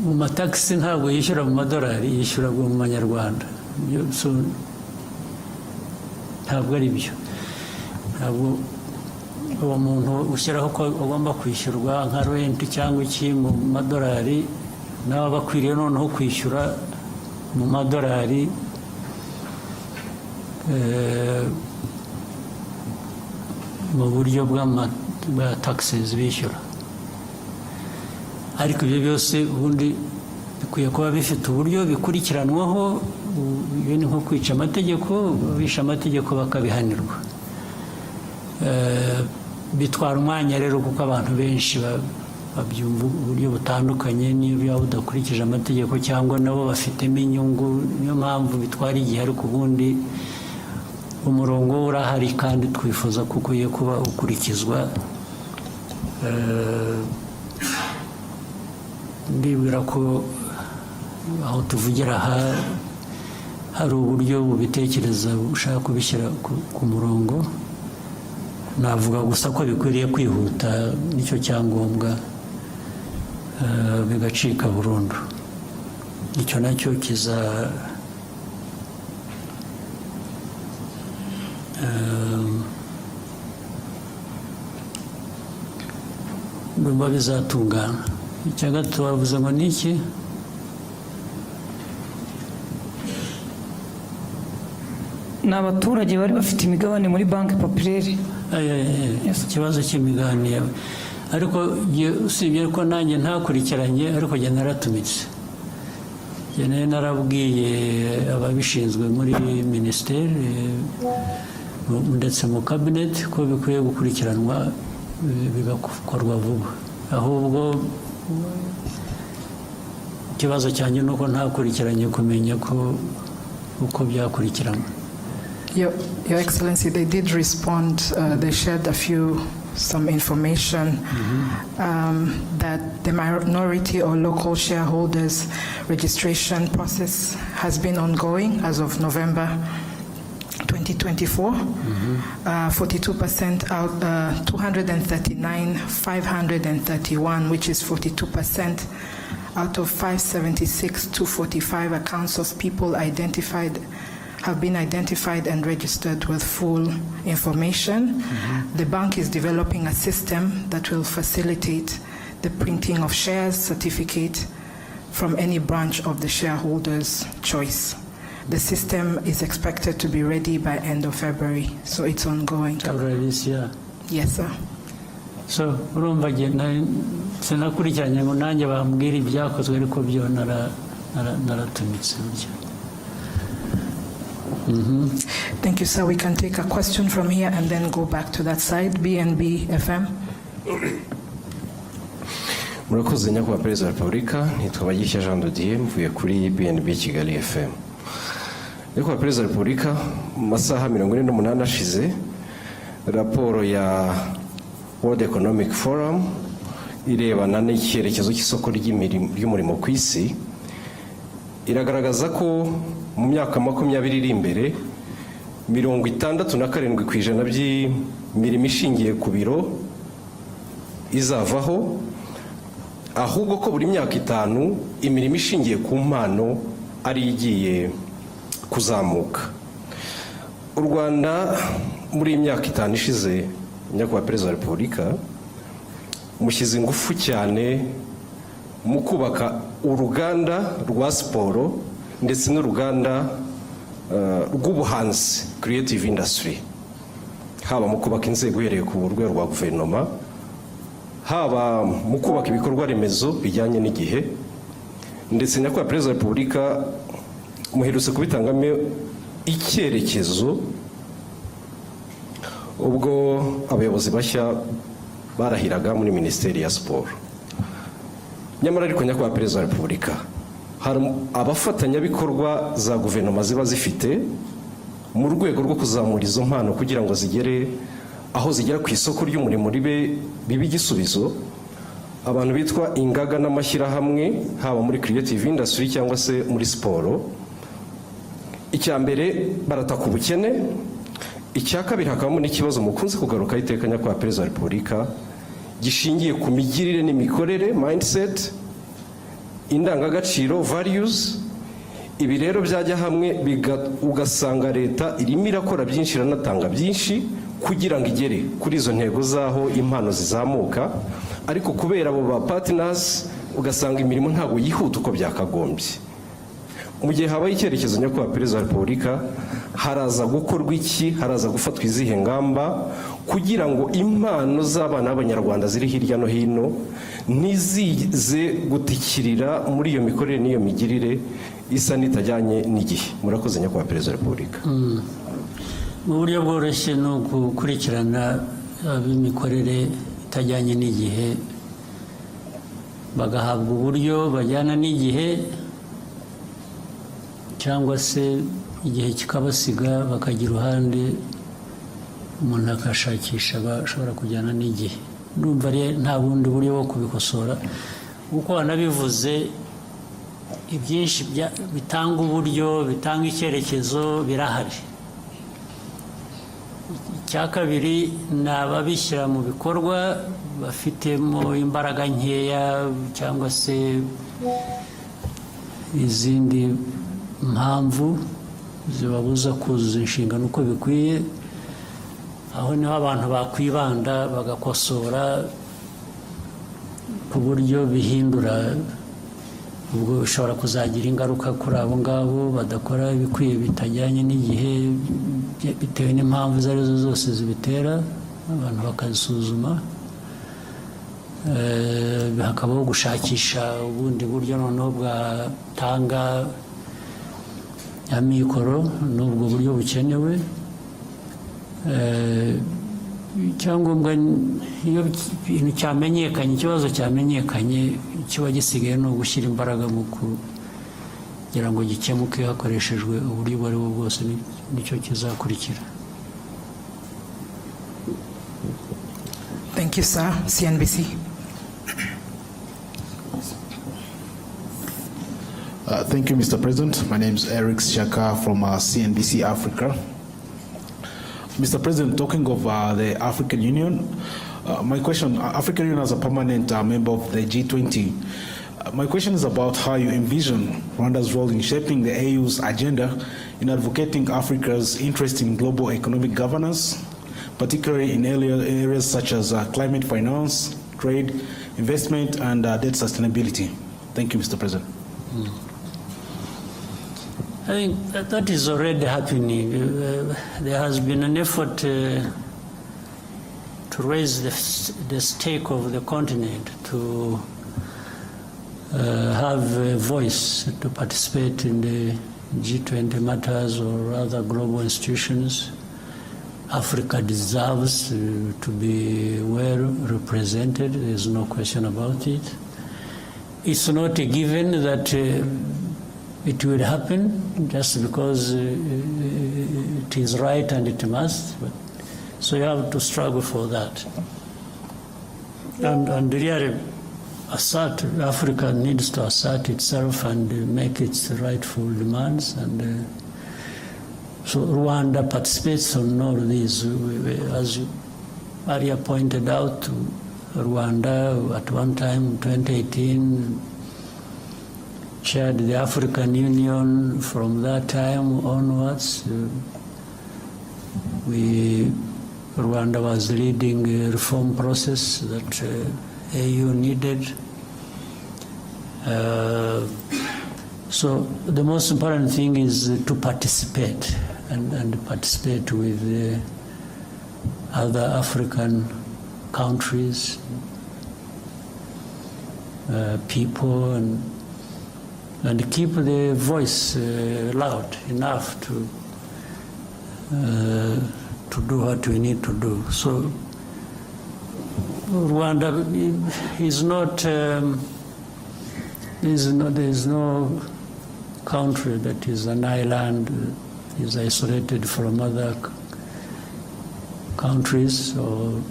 S1: mu matagisi ntabwo yishyura mu madolari, yishyura mu manyarwanda. Ntabwo ari byo. Ntabwo uwo muntu ushyiraho ko agomba kwishyurwa nka renti cyangwa iki mu madolari, nawe aba akwiriye noneho kwishyura mu madolari mu buryo bwa taxes bishyura. Ariko ibyo byose ubundi bikwiye kuba bifite uburyo bikurikiranwaho. Iyo ni nko kwica amategeko, bishe amategeko bakabihanirwa. Bitwara umwanya rero, kuko abantu benshi babyumva uburyo butandukanye, niba udakurikije amategeko cyangwa nabo bafitemo inyungu, niyo mpamvu bitwara igihe. Ariko ubundi umurongo urahari kandi twifuza ko ukwiye kuba ukurikizwa. Ndibwira ko aho tuvugira aha hari uburyo bubitekereza bushaka kubishyira ku murongo. Navuga gusa ko bikwiriye kwihuta, nicyo cyangombwa, bigacika burundu. Icyo nacyo ndumva bizatungana. Icya gatatu bavuze ngo ni iki?
S11: Ni abaturage bari bafite imigabane muri banki populaire.
S1: Ikibazo cy'imigabane, ariko usibye ko nanjye ntakurikiranye, ariko njye naratumitse. Njye narabwiye ababishinzwe muri minisiteri ndetse mu kabineti ko bikwiye gukurikiranwa, bigakorwa vuba. Ahubwo ikibazo cyanjye ni uko ntakurikiranye kumenya ko uko byakurikiranwa.
S2: Your Excellency, they did respond. They shared some information that the minority or local shareholders registration process has been ongoing as of November 2024. 42% out, 239,531, which is 42% out of 576 to 45 accounts of people have been identified and registered with full information. The bank is developing a system that will facilitate the printing of shares, certificate, from any branch of the shareholders' choice. The system is expected to be ready by end of February, so it's ongoing.
S1: February this year.
S2: Yes, sir.
S1: So urumva sinakurikiranye ngo nanjye bambwira ibyakozwe ariko byo naratumitse burya.
S2: Thank you, sir. We can take a question from here and then go back to that side. BNB FM.
S12: Murakoze nyakubahwa Perezida wa Repubulika, nitwa Bagishya Jean de Dieu, mvuye kuri BNB Kigali FM. Nyakubahwa Perezida wa Repubulika, mu masaha 48 ashize, raporo ya World Economic Forum irebana n'icyerekezo cy'isoko ry'umurimo ku isi iragaragaza ko mu myaka 20 iri imbere 67% by'imirimo ishingiye ku biro izavaho, ahubwo ko buri myaka 5 imirimo ishingiye ku mpano ari igiye kuzamuka. U Rwanda muri imyaka 5 ishize, nyakubahwa Perezida wa Repubulika, mushyize ingufu cyane mu kubaka uruganda rwa siporo ndetse n'uruganda rw'ubuhanzi, creative industry, haba mu kubaka inzego uhereye ku rwego rwa guverinoma, haba mu kubaka ibikorwa remezo bijyanye n'igihe, ndetse nyakubahwa Perezida wa Repubulika muherutse kubitangamo icyerekezo ubwo abayobozi bashya barahiraga muri Minisiteri ya Siporo. Nyamara ariko nyakubahwa Perezida wa Repubulika, hari abafatanyabikorwa za guverinoma ziba zifite mu rwego rwo kuzamura izo mpano kugira ngo zigere aho zigera ku isoko ry'umurimo bibe igisubizo, abantu bitwa ingaga n'amashyirahamwe, haba muri creative industry cyangwa se muri siporo. Icya mbere barataka ubukene, icya kabiri hakabamo n'ikibazo mukunze kugaruka iteka nyakubahwa Perezida wa Repubulika gishingiye ku migirire n'imikorere, mindset, indangagaciro, values. Ibi rero byajya hamwe ugasanga leta irimo irakora byinshi, iranatanga byinshi kugira ngo igere kuri izo ntego zaho impano zizamuka, ariko kubera abo ba partners ugasanga imirimo ntabwo yihuta uko byakagombye. Mu gihe habaye icyerekezo nyakubahwa Perezida wa Repubulika, haraza gukorwa iki, haraza gufatwa izihe ngamba kugira ngo impano z'abana b'Abanyarwanda ziri hirya no hino ntizize gutikirira muri iyo mikorere n'iyo migirire isa n'itajyanye n'igihe. Murakoze nyakubahwa Perezida wa Repubulika.
S1: Mu buryo bworoshye no gukurikirana ab'imikorere itajyanye n'igihe bagahabwa uburyo bajyana n'igihe, cyangwa se igihe kikabasiga bakagira uruhande umuntu akashakisha bashobora kujyana n'igihe. Ndumva nta bundi buryo bwo kubikosora, kuko wanabivuze ibyinshi bitanga uburyo, bitanga icyerekezo birahari. Icya kabiri ni ababishyira mu bikorwa bafitemo imbaraga nkeya cyangwa se izindi mpamvu zibabuza kuzuza inshingano uko bikwiye. Aho niho abantu bakwibanda bagakosora ku buryo bihindura, ubwo bishobora kuzagira ingaruka kuri abo ngabo badakora ibikwiye bitajyanye n'igihe bitewe n'impamvu izo arizo zose zibitera, abantu bakazisuzuma. Hakabaho gushakisha ubundi buryo noneho bwatanga amikoro n'ubwo buryo bukenewe. Icyangombwa iyo ibintu cyamenyekanye, ikibazo cyamenyekanye, kiba gisigaye no gushyira imbaraga mu kugira ngo gikemuke hakoreshejwe uburyo ubwo ari bwo bwose, nicyo kizakurikira.
S2: Thank you, sir. CNBC.
S13: Thank you, Mr. President. My name is Eric Shaka from CNBC Africa. Mr. President, talking of the African Union, my question, African Union as a permanent member of the G20, my question is about how you envision Rwanda's role in shaping the AU's agenda in advocating Africa's interest in global economic governance, particularly in areas such as climate finance, trade, investment, and debt sustainability. Thank you, Mr. President.
S1: I think that is already happening. There has been an effort to raise the stake of the continent, to have a voice, to participate in the G20 matters or other global institutions. Africa deserves to be well represented. There's no question about it. It's not a given that it will happen just because it is right and it must. But, so you have to struggle for that. And really assert, Africa needs to assert itself and make its rightful demands. And so Rwanda participates on all these. As Maria pointed out, Rwanda at one time, 2018, chaired the African Union. From that time onwards. Rwanda was leading a reform process that AU needed. So the most important thing is to participate and participate with other African countries, people, and keep the voice loud enough to do what we need to do. So Rwanda is not, there is no country that is an island, is isolated from other countries or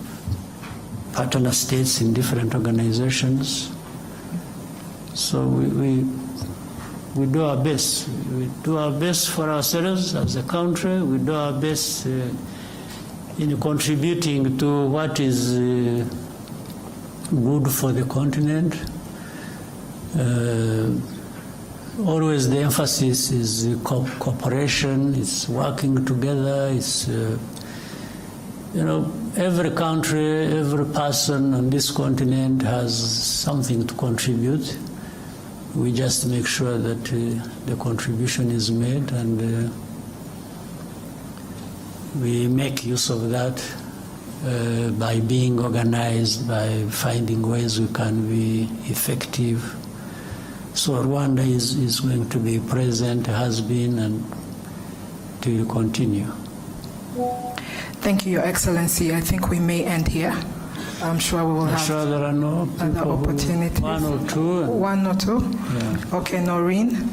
S1: partner states in different organizations. So we do our best. We do our best for ourselves as a country. We do our best in contributing to what is good for the continent. Always the emphasis is cooperation, it's working together, it's, every country, every person on this continent has something to contribute. We just make sure that the contribution is made, and we make use of that by being organized, by finding ways we can be effective. So Rwanda is going to be present, has been, and will continue.
S2: Thank you, Your Excellency. I think we may end here. I'm sure we will have
S1: there are no
S2: other opportunities.
S1: One or two.
S2: One or two?
S1: Yeah.
S2: Okay, Noreen.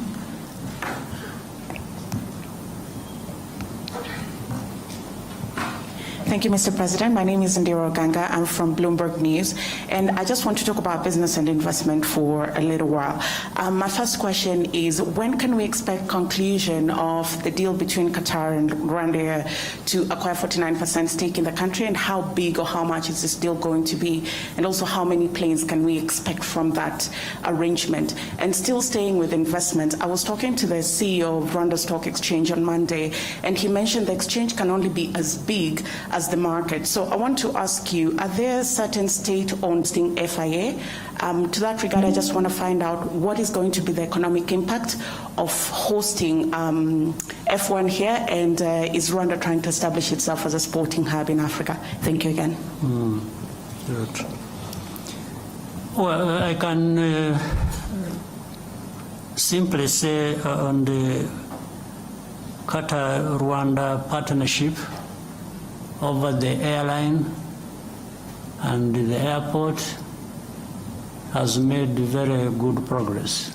S14: Thank you, Mr. President. My name is Ndiro Ganga. I'm from Bloomberg News, and I just want to talk about business and investment for a little while. My first question is, when can we expect conclusion of the deal between Qatar and Rwanda to acquire 49% stake in the country, and how big or how much is this deal going to be, and also how many planes can we expect from that arrangement? And still staying with investment, I was talking to the CEO of Rwanda Stock Exchange on Monday, and he mentioned the exchange can only be as big as the market. So I want to ask you, are there certain state-owned FIA? To that regard, I just want to find out what is going to be the economic impact of hosting F1 here, and is Rwanda trying to establish itself as a sporting hub in Africa? Thank you again.
S1: Good. Well, I can simply say on the Qatar-Rwanda partnership over the airline and the airport has made very good progress.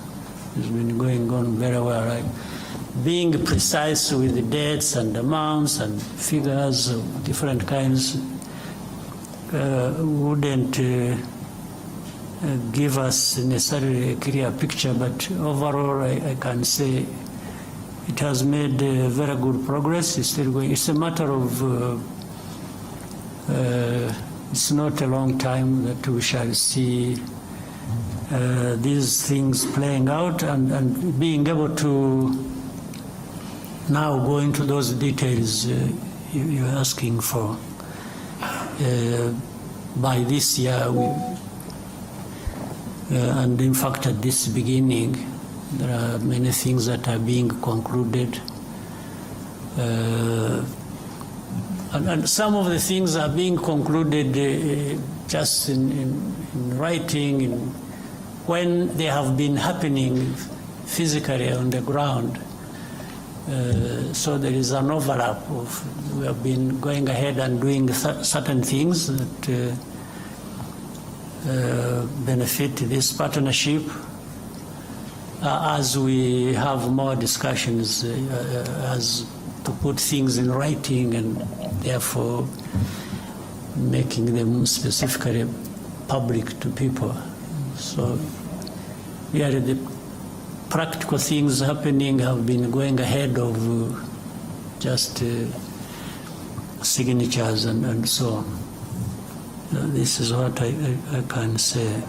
S1: It's been going on very well. Right? Being precise with the dates and amounts and figures of different kinds wouldn't give us necessarily a clear picture, but overall I can say it has made very good progress. It's still going. It's a matter of it's not a long time that we shall see these things playing out, and being able to now go into those details you're asking for. By this year, and in fact at this beginning, There are many things that are being concluded. And some of the things are being concluded just in writing, when they have been happening physically on the ground. So there is an overlap of, we have been going ahead and doing certain things that benefit this partnership. As we have more discussions, as to put things in writing and therefore making them specifically public to people. So really the practical things happening have been going ahead of just signatures and so on. This is what I can say.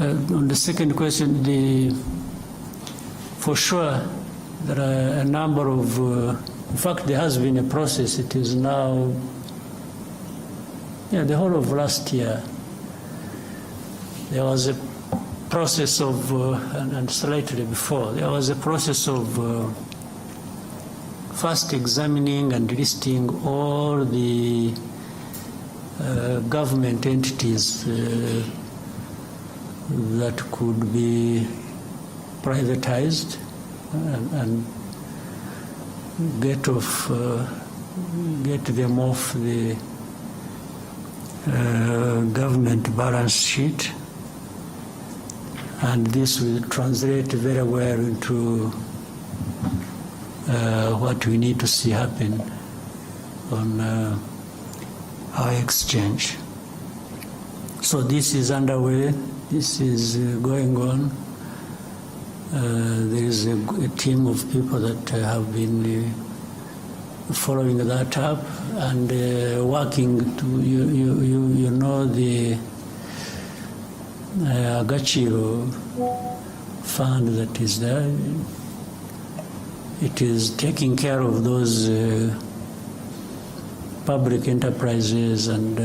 S1: On the second question, for sure there are a number of, in fact there has been a process. It is now, the whole of last year, there was a process of, and slightly before, there was a process of first examining and listing all the government entities that could be privatized and get them off the government balance sheet. And this will translate very well into what we need to see happen on our exchange. So this is underway. This is going on. There is a team of people that have been following that up and working to, you know, the IGISUBIZO fund that is there. It is taking care of those public enterprises and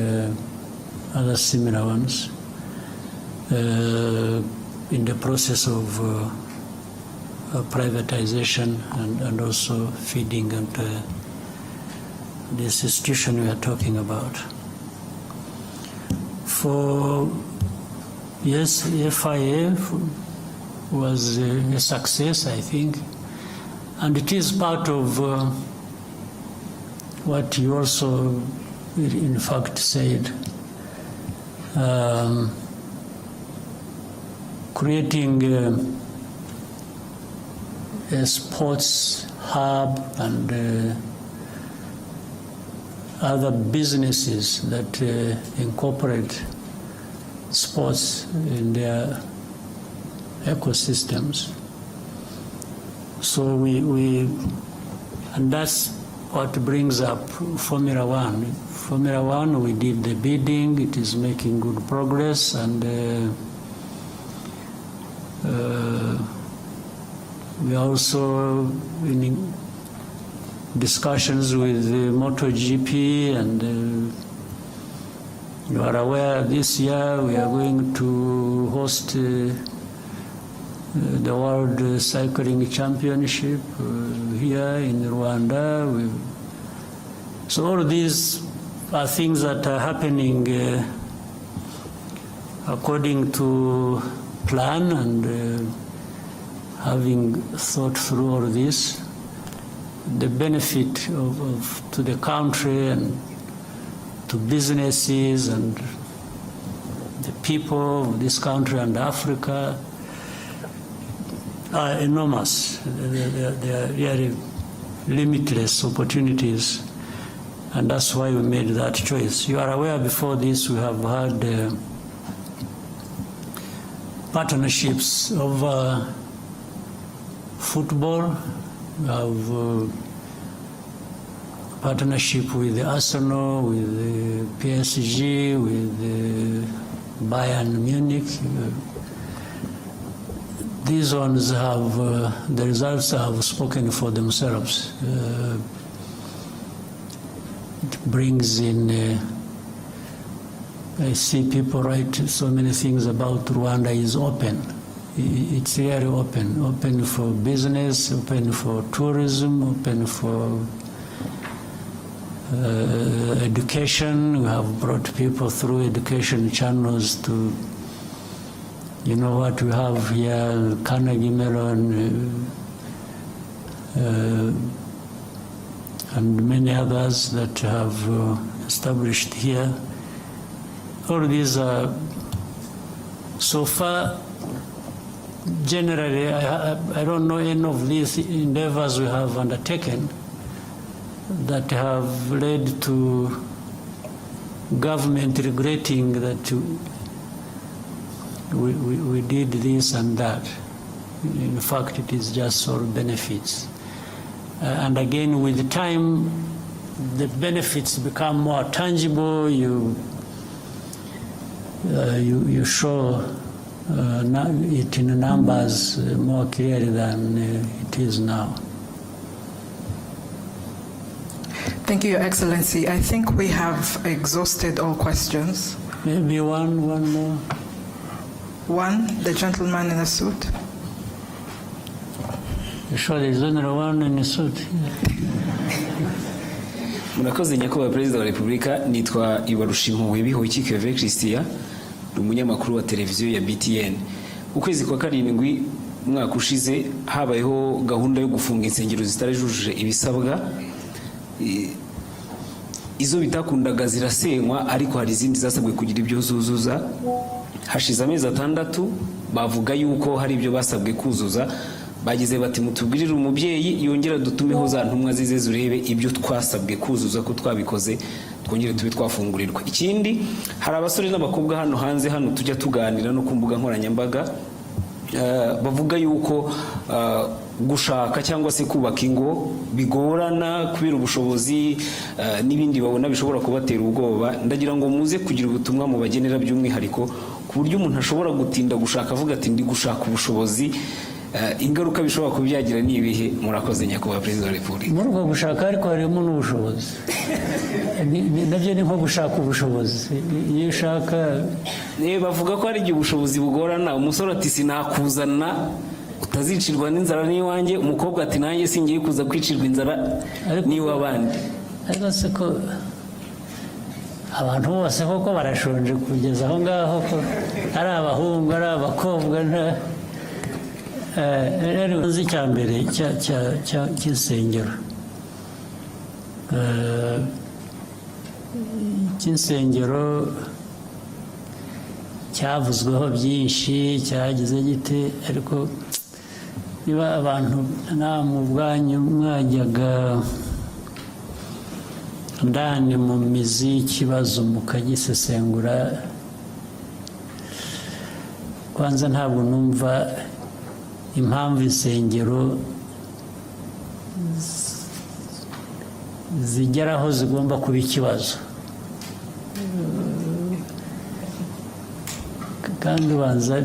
S1: other similar ones in the process of privatization and also feeding and this institution we are talking about. For yes, the FIA was a success, I think, and it is part of what you also, in fact, said, creating a sports hub and other businesses that incorporate sports in their ecosystems. So and that's what brings up Formula One. Formula One, we did the bidding, it is making good progress, and we are also in discussions with MotoGP, and you are aware this year we are going to host the World Cycling Championship here in Rwanda. So all of these are things that are happening according to plan, and having thought through all of this, the benefit to the country and to businesses and the people of this country and Africa are enormous. They are really limitless opportunities, and that's why we made that choice. You are aware before this we have had partnerships over football. We have partnership with Arsenal, with PSG, with Bayern Munich. These ones have, the results have spoken for themselves. It brings in I see people write so many things about Rwanda is open. It's really open for business, open for tourism, open for education. We have brought people through education channels to, you know what we have here, Carnegie Mellon, and many others that have established here. All these are, so far, generally, I don't know any of these endeavors we have undertaken that have led to government regretting that we did this and that. In fact, it is just all benefits. And again, with time, the benefits become more tangible. You show it in numbers more clearly than it is now.
S2: Thank you, Your Excellency. I think we have exhausted all questions.
S1: Maybe one more.
S2: One, the gentleman in the suit.
S1: You sure there's only one in the suit?
S15: Murakoze nyakubahwa Perezida wa Repubulika, nitwa Ibarushimuwe Bihoyiki Keve Christian, umunyamakuru wa televiziyo ya BTN. Ukwezi kwa karindwi mwaka ushize habayeho gahunda yo gufunga insengero zitarajuje ibisabwa. Izo bitakundaga zirasenywa, ariko hari izindi zasabwe kugira ibyo zuzuza. Hashize amezi 6 bavuga yuko hari ibyo basabwe kuzuza. Bagize bati mutubwirire umubyeyi yongera dutumeho za ntumwa zize zurebe ibyo twasabwe kuzuza ko twabikoze, twongere tube twafungurirwa. Ikindi, hari abasore n'abakobwa hano hanze hano tujya tuganira no ku mbuga nkoranyambaga, bavuga yuko gushaka cyangwa se kubaka ingo bigorana kubera ubushobozi n'ibindi babona bishobora kubatera ubwoba. Ndagira ngo muze kugira ubutumwa mu bagenera by'umwihariko ku buryo umuntu ashobora gutinda gushaka avuga ati ndi gushaka ubushobozi, ingaruka bishobora kubyagira ni ibihe. Murakoze nyakubahwa Perezida wa Repubulika.
S1: Muri uko gushaka ariko harimo n'ubushobozi. Nabyo ni nko gushaka ubushobozi. Iyo ushaka
S15: bavuga ko hari igihe ubushobozi bugorana. Umusore ati sinakuzana utazicirwa n'inzara n'iwanjye, umukobwa ati nanjye singiye kuza kwicirwa inzara n'iwabandi.
S1: Ariko se ko abantu bose koko barashonje kugeza aho ngaho, ko ari abahungu ari abakobwa. Rero uzi icya mbere cy'insengero, cy'insengero cyavuzweho byinshi, cyagize gite, ariko niba abantu namwe ubwanyu mwajyaga ndani mu mizi y'ikibazo mukagisesengura, kwanza ntabwo numva impamvu insengero zigeraho zigomba kuba ikibazo. Kandi ubanza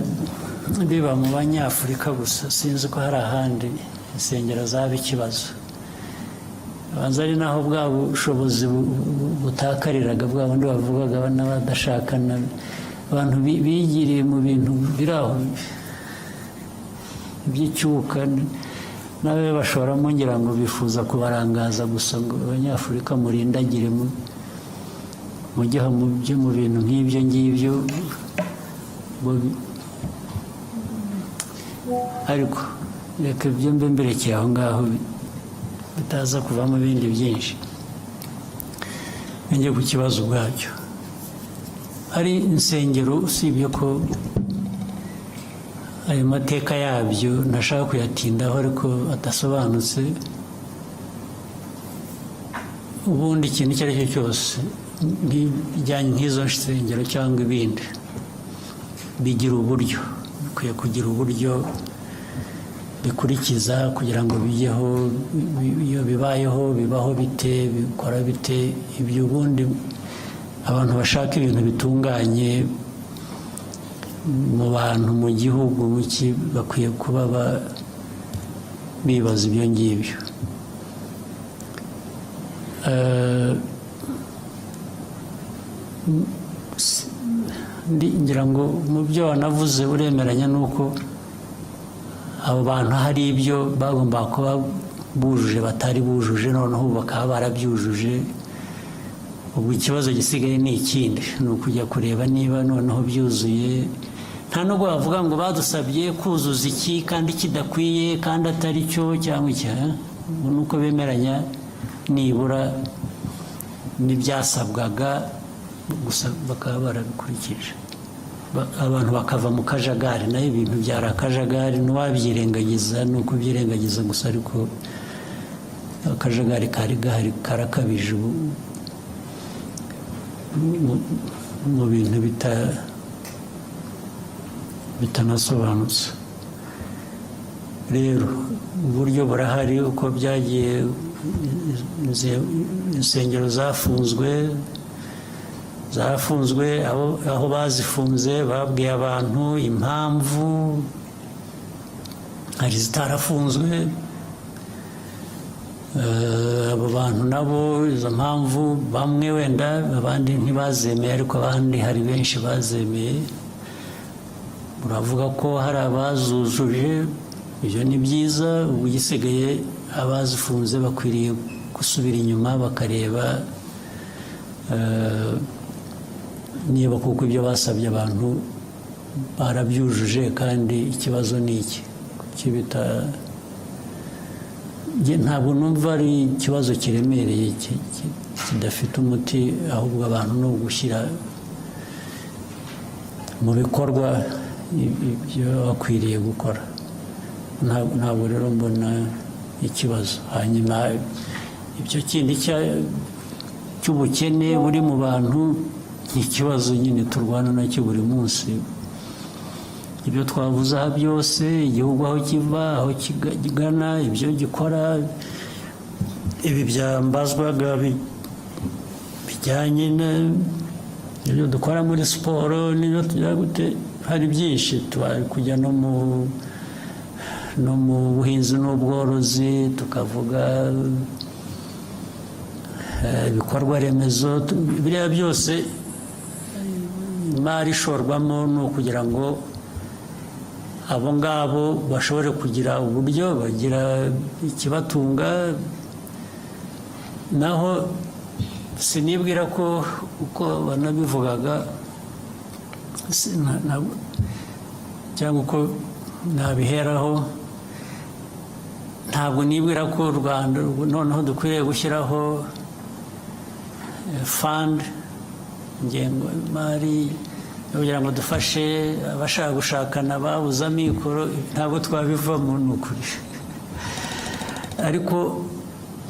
S1: biba mu Banyafurika gusa, sinzi ko hari ahandi insengero zaba ikibazo. Ubanza ari naho bwa bushobozi butakariraga, bwa bundi bavugaga n'abadashakana, abantu bigiriye mu bintu biraho by'icyuka, nawe bashoramo ngira ngo bifuza kubarangaza gusa ngo Abanyafurika murindagire mujye mu bintu nk'ibyo ngibyo. Ariko reka ibyo mbe mberekeye aho ngaho bitaza kuvamo ibindi byinshi. Njye ku kibazo ubwacyo, hari insengero usibye ko ayo mateka yabyo ntashaka kuyatindaho ariko adasobanutse. Ubundi ikintu icyo ari cyo cyose bijyanye nk'izo nsengero cyangwa ibindi bigira uburyo, bikwiye kugira uburyo bikurikiza kugira ngo bijyeho. Iyo bibayeho bibaho bite, bikora bite, ibyo ubundi abantu bashaka ibintu bitunganye mu bantu mu gihugu bakwiye kuba bibaza ibyo ngibyo. ngira ngo mu byo wanavuze uremeranya nuko abo bantu hari ibyo bagomba kuba bujuje batari bujuje noneho bakaba barabyujuje ubwo ikibazo gisigaye ni ikindi ni ukujya kureba niba noneho byuzuye nta nubwo bavuga ngo badusabye kuzuza iki kandi kidakwiye kandi atari cyo cyangwa iki nuko bemeranya nibura n'ibyasabwaga gusa bakaba barabikurikije abantu bakava mu kajagari nayo ibintu byari akajagari ntiwabyirengagiza ni uko byirengagiza gusa ariko akajagari kari gahari karakabije mu bintu bitanasobanutse rero uburyo burahari uko byagiye insengero zafunzwe aho bazifunze babwiye abantu impamvu hari zitarafunzwe abo bantu nabo izo mpamvu bamwe wenda abandi ntibazemeye ariko abandi hari benshi bazemeye uravuga ko hari abazujuje ibyo ni byiza ubu gisigaye abazifunze bakwiriye gusubira inyuma bakareba niba kuko ibyo basabye abantu barabyujuje kandi ikibazo ni iki ntabwo numva ari ikibazo kiremereye kidafite umuti ahubwo abantu no gushyira mu bikorwa ibyo bakwiriye gukora ntabwo rero mbona ikibazo hanyuma ibyo kindi cy'ubukene buri mu bantu ni ikibazo nyine turwana nacyo buri munsi ibyo twavuze aha byose igihugu aho kiva aho kigana ibyo gikora ibi byambazwaga bijyanye n'ibyo dukora muri siporo n'ibyo tujya gute hari byinshi tubari kujya no mu buhinzi n'ubworozi tukavuga ibikorwa remezo biriya byose imari ishorwamo ni ukugira ngo abo ngabo bashobore kugira uburyo bagira ikibatunga naho sinibwira ko uko banabivugaga cyangwa uko nabiheraho ntabwo nibwira ko u Rwanda noneho dukwiriye gushyiraho fund ingengo y'imari kugira ngo dufashe abashaka gushakana babuze amikoro ntabwo twabivamo ni ukuri ariko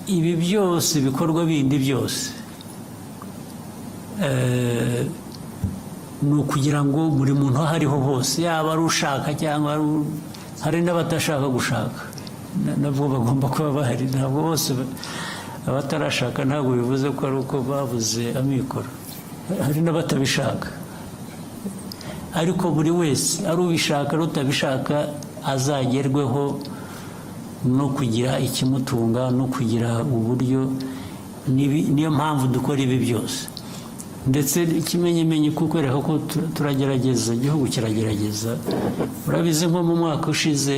S1: ibi byose ibikorwa bindi byose ni ukugira ngo buri muntu aho ariho hose yaba ari ushaka cyangwa hari n'abatashaka gushaka nabwo bagomba kuba bahari ntabwo bose abatarashaka ntabwo bivuze ko ari uko babuze amikoro hari n'abatabishaka ariko buri wese ari ubishaka ari utabishaka azagerweho no kugira ikimutunga no kugira uburyo niyo mpamvu dukora ibi byose ndetse ikimenyimenyi kukwereka ko turagerageza igihugu kiragerageza urabizi nko mu mwaka ushize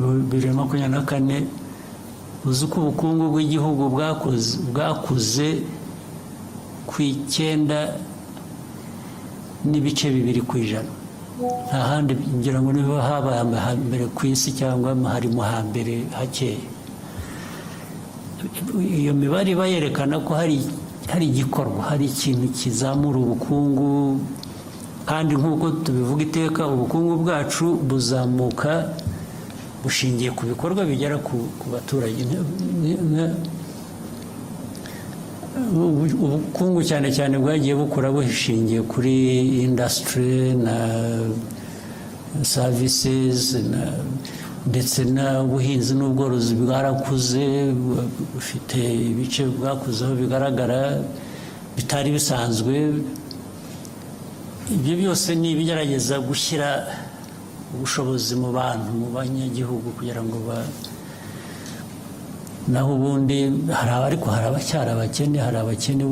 S1: 2024 uzi ko ubukungu bw'igihugu bwakuze ku 9.2%. nta handi ngira ngo niba habaye amahambere ku isi cyangwa harimo hambere hakeye iyo mibare iba yerekana ko hari igikorwa hari ikintu kizamura ubukungu kandi nk'uko tubivuga iteka ubukungu bwacu buzamuka bushingiye ku bikorwa bigera ku baturage ubukungu cyane cyane bwagiye bukura bushingiye kuri industry na services ndetse n'ubuhinzi n'ubworozi bwarakuze bufite ibice bwakuzeho bigaragara bitari bisanzwe ibyo byose ni ibigerageza gushyira ubushobozi mu bantu mu banyagihugu kugira ngo naho ubundi ariko hari abacyari abakene, hari abakene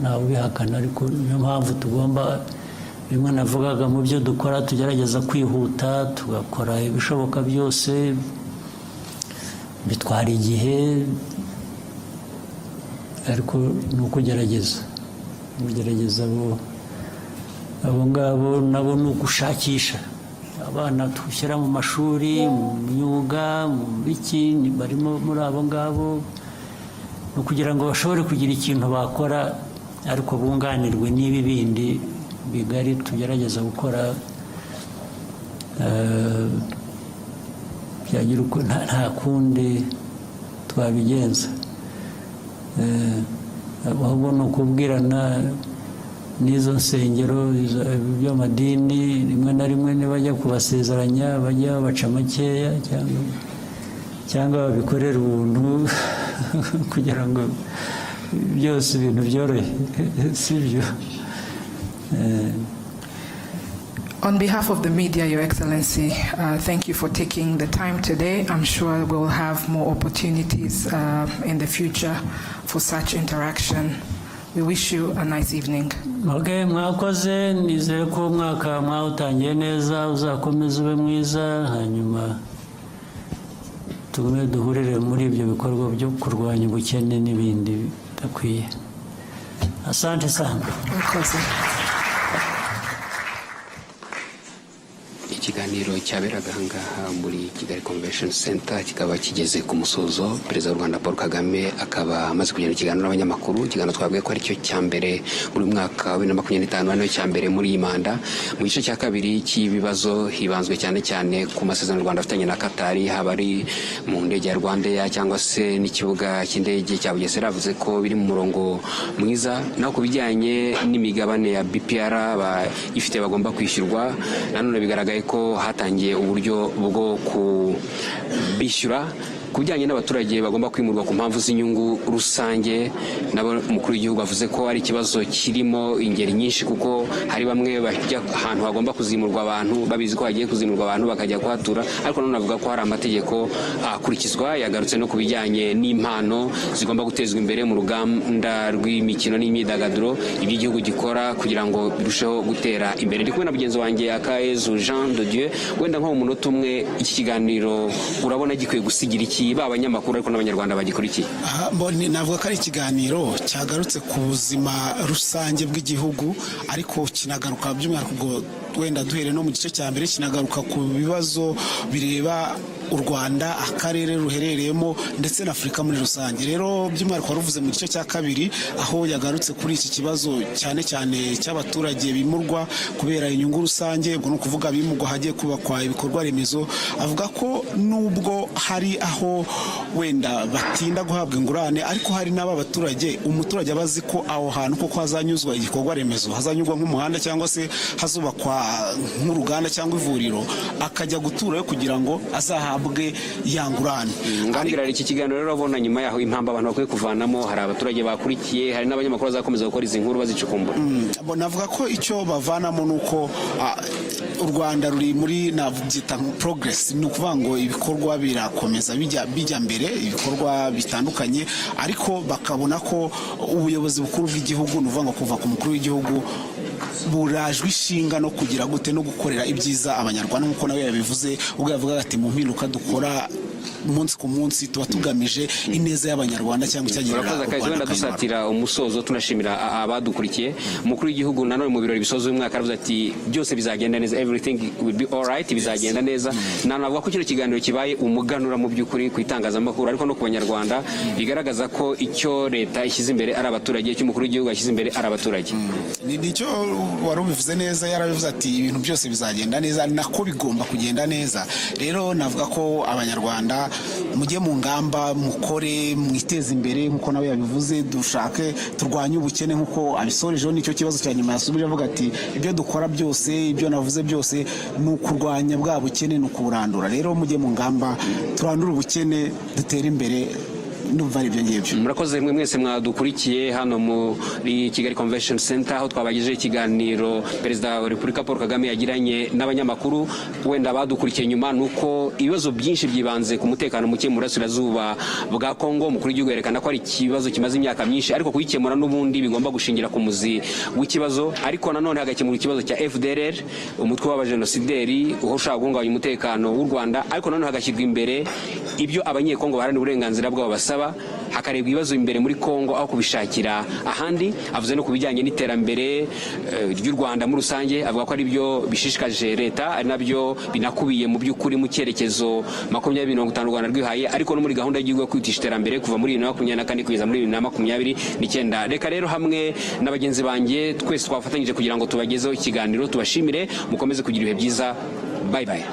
S1: ntawe ubihakana, ariko niyo mpamvu tugomba, bimwe navugaga mu byo dukora tugerageza kwihuta tugakora ibishoboka byose, bitwara igihe ariko ni ukugerageza abo ngabo nabo ni ugushakisha abana dushyira mu mashuri, mu myuga, mu biki, barimo muri abo ngabo, ni ukugira ngo bashobore kugira ikintu bakora ariko bunganirwe n'ibi bindi bigari tugerageza gukora, byagira uko nta kundi twabigenza, ahubwo ni ukubwirana n'izo nsengero by'amadini, rimwe na rimwe nibajya kubasezeranya bajya babaca makeya cyangwa babikorera ubuntu kugira ngo byose ibintu byorohe, sibyo.
S2: On behalf of the media, Your Excellency, thank you for taking the time today. I'm sure we'll have more opportunities in the future for such interaction. We wish you a nice evening.
S1: Okay, mwakoze, nizere ko mwaka mwawutangiye neza, uzakomeza ube mwiza, hanyuma tugume duhurire muri ibyo bikorwa byo kurwanya ubukene n'ibindi bidakwiye. Asante sana.
S7: Ikiganiro cyaberaga ahangaha muri Kigali Convention Center kikaba kigeze ku musozo. Perezida w'u Rwanda Paul Kagame akaba amaze kugirana ikiganiro n'abanyamakuru, ikiganiro twabwiye ko ari cyo cya mbere muri mwaka wa 2025, ari cya mbere muri iyi manda. Mu gice cya kabiri cy'ibibazo hibanzwe cyane cyane ku masezerano u Rwanda afitanye na Qatar, haba ari mu ndege ya Rwandair cyangwa se n'ikibuga cy'indege cya Bugesera, avuze ko biri mu murongo mwiza, naho ku bijyanye n'imigabane ya BPR ifite bagomba kwishyurwa, nanone bigaragaye ko hatangiye uburyo bwo kubishyura. Ku bijyanye n'abaturage bagomba kwimurwa ku mpamvu z'inyungu rusange, nabo umukuru w'igihugu avuze ko ari ikibazo kirimo ingeri nyinshi, kuko hari bamwe bajya ahantu hagomba kuzimurwa abantu babizi ko hagiye kuzimurwa abantu bakajya kuhatura, ariko none avuga ko hari amategeko akurikizwa. Yagarutse no ku bijyanye n'impano zigomba gutezwa imbere mu ruganda rw'imikino n'imyidagaduro iby'igihugu gikora kugira ngo birusheho gutera imbere. Ndi kumwe na mugenzi wanjye Akayezu Jean de Dieu. Wenda nko mu munota umwe, iki kiganiro urabona gikwiye gusigira iki abanyamakuru ariko n'abanyarwanda bagikurikiye?
S8: Navuga ko ari ikiganiro cyagarutse ku buzima rusange bw'igihugu, ariko kinagaruka by'umwihariko, wenda duhere no mu gice cya mbere, kinagaruka ku bibazo bireba u Rwanda, akarere ruherereyemo ndetse na Afurika muri rusange. Rero by'umwihariko waruvuze mu gice cya kabiri, aho yagarutse kuri iki kibazo cyane cyane cy'abaturage bimurwa kubera inyungu rusange, ubwo ni ukuvuga bimurwa hagiye kubakwa ibikorwa remezo. Avuga ko nubwo hari aho wenda batinda guhabwa ingurane, ariko hari n'aba baturage, umuturage abazi ko aho hantu koko hazanyuzwa igikorwa remezo, hazanyurwa nk'umuhanda cyangwa se hazubakwa nk'uruganda cyangwa ivuriro, akajya guturayo kugira ngo azahabwe ya ngurane.
S7: Ngambira iki kiganiro rero abona nyuma yaho impamvu abantu bakwiye kuvanamo, hari abaturage bakurikiye, hari n'abanyamakuru bazakomeza gukora izi nkuru bazicukumbura.
S8: Navuga ko icyo bavanamo nuko u Rwanda ruri muri navuga progress, ni ukuvuga ngo ibikorwa birakomeza bijya mbere, ibikorwa bitandukanye, ariko bakabona ko ubuyobozi bukuru bw'igihugu, ni ukuvuga ngo kuva ku mukuru w'igihugu, burajwe ishinga no kugira gute no gukorera ibyiza abanyarwanda, nk'uko nawe yabivuze ubwo yavugaga ati mu mpinduka dukora umunsi ku munsi tuba tugamije ineza y'abanyarwanda cyangwa icyagirira u Rwanda.
S7: Wenda dusatira umusozo tunashimira abadukurikiye. Umukuru w'igihugu nanone mu birori bisoza uyu mwaka aravuze ati byose bizagenda neza, everything will be all right, bizagenda neza. Nanavuga ko kino kiganiro kibaye umuganura mu by'ukuri ku itangazamakuru ariko no ku banyarwanda, bigaragaza ko icyo leta ishyize imbere ari abaturage, icyo umukuru w'igihugu yashyize imbere ari abaturage.
S8: Nicyo wari ubivuze neza, yarabivuze ati ibintu byose bizagenda neza, nako bigomba kugenda neza. Rero navuga ko abanyarwanda mujye mu ngamba, mukore, mwiteze imbere nk'uko nawe yabivuze, dushake turwanye ubukene nk'uko abisorejeho. Nicyo kibazo cya nyuma yasubije avuga ati ibyo dukora byose, ibyo navuze byose ni ukurwanya bwa bukene, ni ukuburandura. Rero mujye mu ngamba, turandure ubukene, dutere imbere ndumva ari ibyo ngibyo.
S7: Murakoze mwe mwese mwadukurikiye hano muri Kigali Convention Center aho twabagejeje ikiganiro Perezida wa Repubulika Paul Kagame yagiranye n'abanyamakuru. Wenda badukurikiye nyuma nuko ibibazo byinshi byibanze ku mutekano muke mu burasirazuba bwa Kongo. Umukuru w'igihugu yerekana ko ari ikibazo kimaze imyaka myinshi ariko kuyikemura n'ubundi bigomba gushingira ku muzi w'ikibazo, ariko nanone hagakemura ikibazo cya FDLR, umutwe w'abajenosideri ushaka guhungabanya umutekano w'u Rwanda, ariko nanone hagashyirwa imbere ibyo abanyekongo baharanira uburenganzira bwabo basaba, hakarebwa ibibazo imbere muri Kongo aho kubishakira ahandi. Avuze no kubijyanye n'iterambere ry'u Rwanda muri rusange, avuga ko ari byo bishishikaje leta, ari nabyo binakubiye mu by'ukuri mu cyerekezo 2050 u Rwanda rwihaye, ariko no muri gahunda y'igihugu yo kwihutisha iterambere kuva muri 2024 kugeza muri 2029. Reka rero hamwe n'abagenzi banjye twese twafatanyije kugira ngo tubagezeho ikiganiro, tubashimire, mukomeze kugira ibihe byiza. Bye bye.